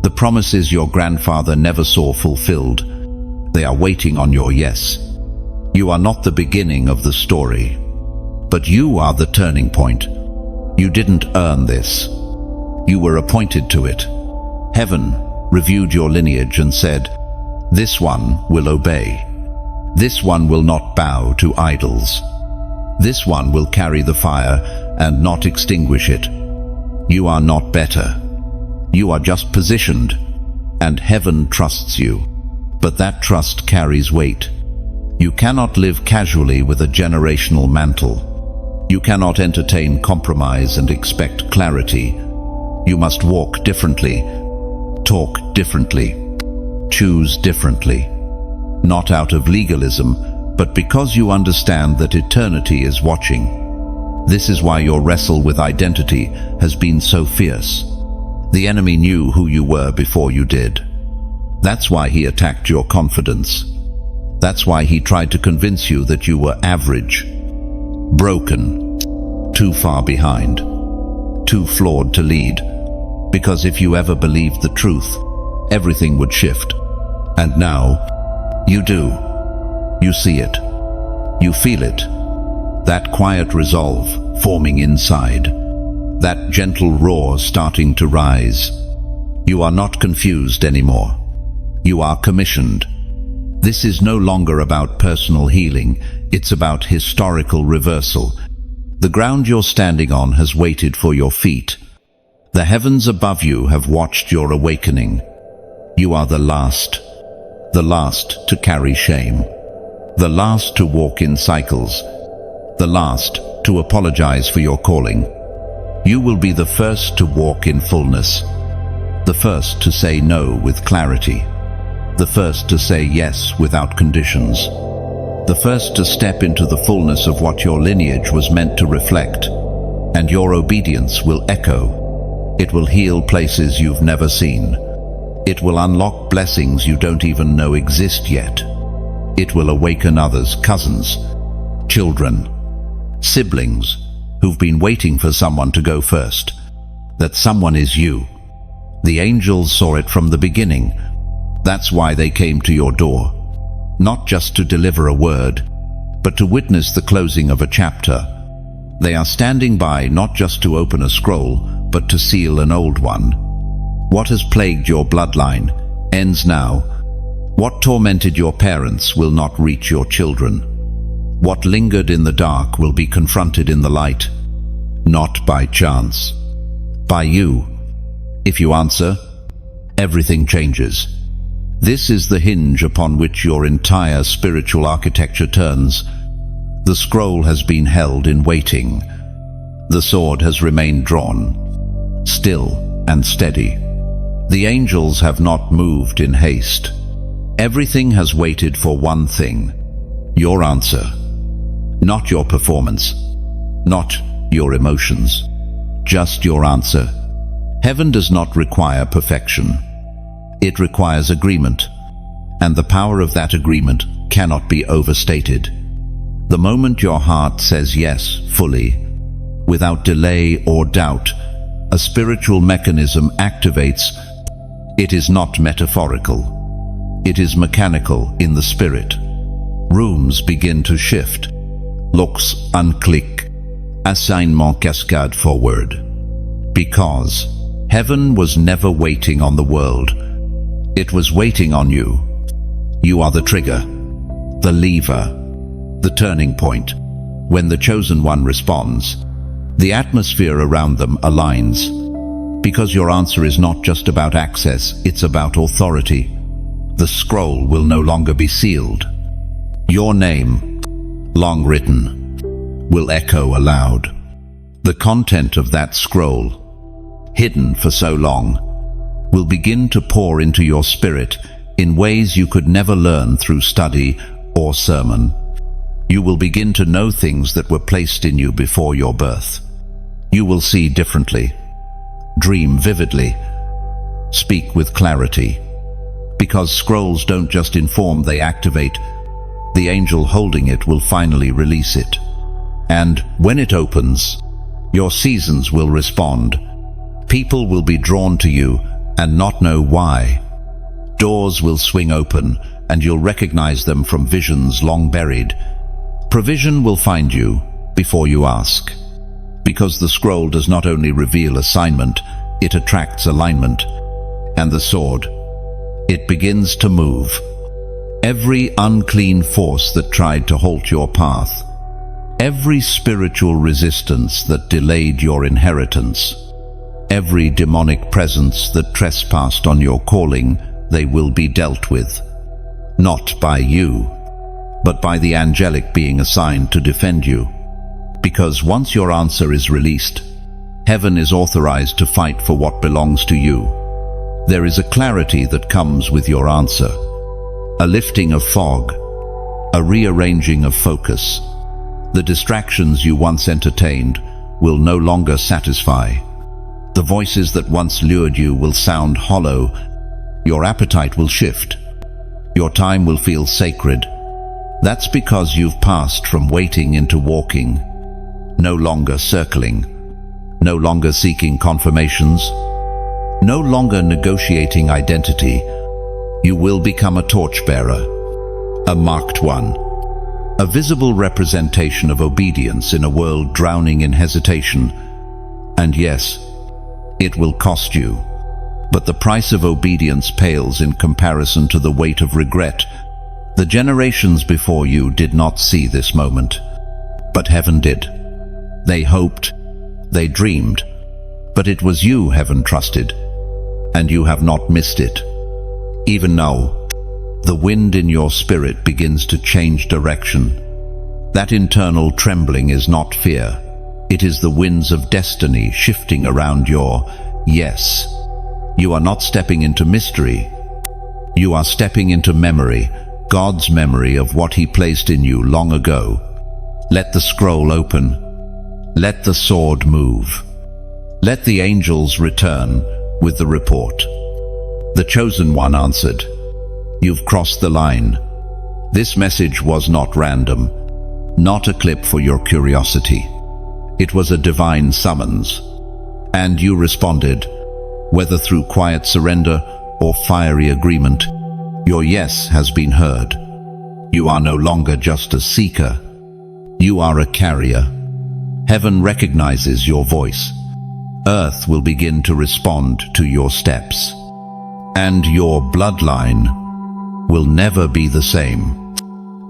The promises your grandfather never saw fulfilled, they are waiting on your yes. You are not the beginning of the story, but you are the turning point. You didn't earn this. You were appointed to it. Heaven reviewed your lineage and said, "This one will obey. This one will not bow to idols. This one will carry the fire and not extinguish it." You are not better. You are just positioned, and heaven trusts you. But that trust carries weight. You cannot live casually with a generational mantle. You cannot entertain compromise and expect clarity. You must walk differently, talk differently, choose differently. Not out of legalism, but because you understand that eternity is watching. This is why your wrestle with identity has been so fierce. The enemy knew who you were before you did. That's why he attacked your confidence. That's why he tried to convince you that you were average, broken, too far behind, too flawed to lead. Because if you ever believed the truth, everything would shift. And now, you do. You see it. You feel it. That quiet resolve forming inside. That gentle roar starting to rise. You are not confused anymore. You are commissioned. This is no longer about personal healing. It's about historical reversal. The ground you're standing on has waited for your feet. The heavens above you have watched your awakening. You are the last to carry shame, the last to walk in cycles, the last to apologize for your calling. You will be the first to walk in fullness, the first to say no with clarity, the first to say yes without conditions, the first to step into the fullness of what your lineage was meant to reflect. and your obedience will echo. It will heal places you've never seen. It will unlock blessings you don't even know exist yet. It will awaken others, cousins, children, siblings, who've been waiting for someone to go first. That someone is you. The angels saw it from the beginning. That's why they came to your door. Not just to deliver a word, but to witness the closing of a chapter. They are standing by not just to open a scroll, but to seal an old one. What has plagued your bloodline ends now. What tormented your parents will not reach your children. What lingered in the dark will be confronted in the light. Not by chance. By you. If you answer, everything changes. This is the hinge upon which your entire spiritual architecture turns. The scroll has been held in waiting. The sword has remained drawn, still and steady. The angels have not moved in haste. Everything has waited for one thing: your answer. Not your performance, not your emotions, just your answer. Heaven does not require perfection. It requires agreement, and the power of that agreement cannot be overstated. The moment your heart says yes fully, without delay or doubt, a spiritual mechanism activates. It is not metaphorical. It is mechanical in the spirit. Rooms begin to shift. Looks unclick. Assignment cascade forward. Because heaven was never waiting on the world. It was waiting on you. You are the trigger, the lever, the turning point. When the chosen one responds, the atmosphere around them aligns. Because your answer is not just about access, it's about authority. The scroll will no longer be sealed. Your name, long written, will echo aloud. The content of that scroll, hidden for so long, will begin to pour into your spirit in ways you could never learn through study or sermon. You will begin to know things that were placed in you before your birth. You will see differently, dream vividly, speak with clarity. Because scrolls don't just inform, they activate. The angel holding it will finally release it. And when it opens, your seasons will respond. People will be drawn to you and not know why. Doors will swing open, and you'll recognize them from visions long buried. Provision will find you before you ask. Because the scroll does not only reveal assignment, it attracts alignment. And the sword, it begins to move. Every unclean force that tried to halt your path, every spiritual resistance that delayed your inheritance, every demonic presence that trespassed on your calling, they will be dealt with. Not by you, but by the angelic being assigned to defend you. Because once your answer is released, heaven is authorized to fight for what belongs to you. There is a clarity that comes with your answer, a lifting of fog, a rearranging of focus. The distractions you once entertained will no longer satisfy. The voices that once lured you will sound hollow. Your appetite will shift. Your time will feel sacred. That's because you've passed from waiting into walking. No longer circling. No longer seeking confirmations. No longer negotiating identity. You will become a torchbearer, a marked one, a visible representation of obedience in a world drowning in hesitation. And yes, it will cost you. But the price of obedience pales in comparison to the weight of regret. The generations before you did not see this moment, but heaven did. They hoped, they dreamed, but it was you heaven trusted, and you have not missed it. Even now, the wind in your spirit begins to change direction. That internal trembling is not fear. It is the winds of destiny shifting around your yes. You are not stepping into mystery. You are stepping into memory, God's memory of what He placed in you long ago. Let the scroll open. Let the sword move. Let the angels return with the report. The chosen one answered, "You've crossed the line. This message was not random, not a clip for your curiosity. It was a divine summons. And you responded, whether through quiet surrender or fiery agreement. Your yes has been heard. You are no longer just a seeker. You are a carrier. Heaven recognizes your voice. Earth will begin to respond to your steps. And your bloodline will never be the same.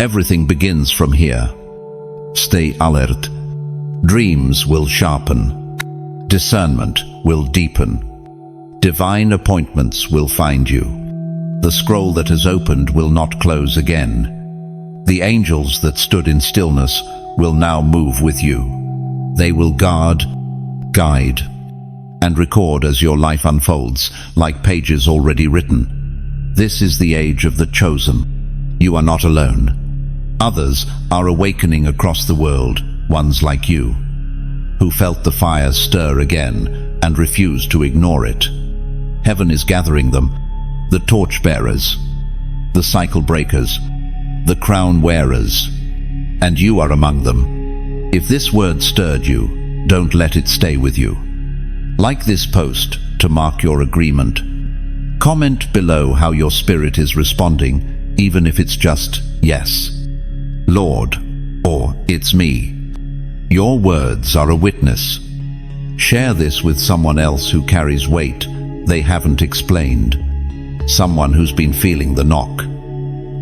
Everything begins from here. Stay alert. Dreams will sharpen. Discernment will deepen. Divine appointments will find you. The scroll that has opened will not close again. The angels that stood in stillness will now move with you. They will guard, guide, and record as your life unfolds, like pages already written. This is the age of the chosen. You are not alone. Others are awakening across the world, ones like you, who felt the fire stir again and refused to ignore it. Heaven is gathering them, the torchbearers, the cycle breakers, the crown wearers, and you are among them. If this word stirred you, don't let it stay with you. Like this post to mark your agreement. Comment below how your spirit is responding, even if it's just yes, Lord, or it's me. Your words are a witness. Share this with someone else who carries weight they haven't explained. Someone who's been feeling the knock.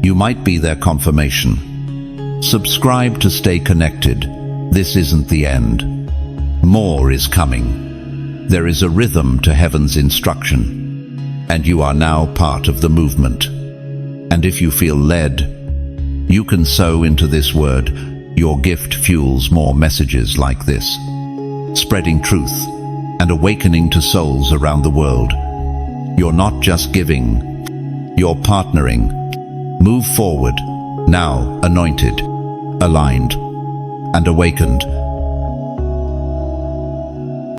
You might be their confirmation. Subscribe to stay connected. This isn't the end. More is coming. There is a rhythm to heaven's instruction, and you are now part of the movement. And if you feel led, you can sow into this word. Your gift fuels more messages like this, spreading truth and awakening to souls around the world. You're not just giving, you're partnering. Move forward, now anointed, aligned, and awakened.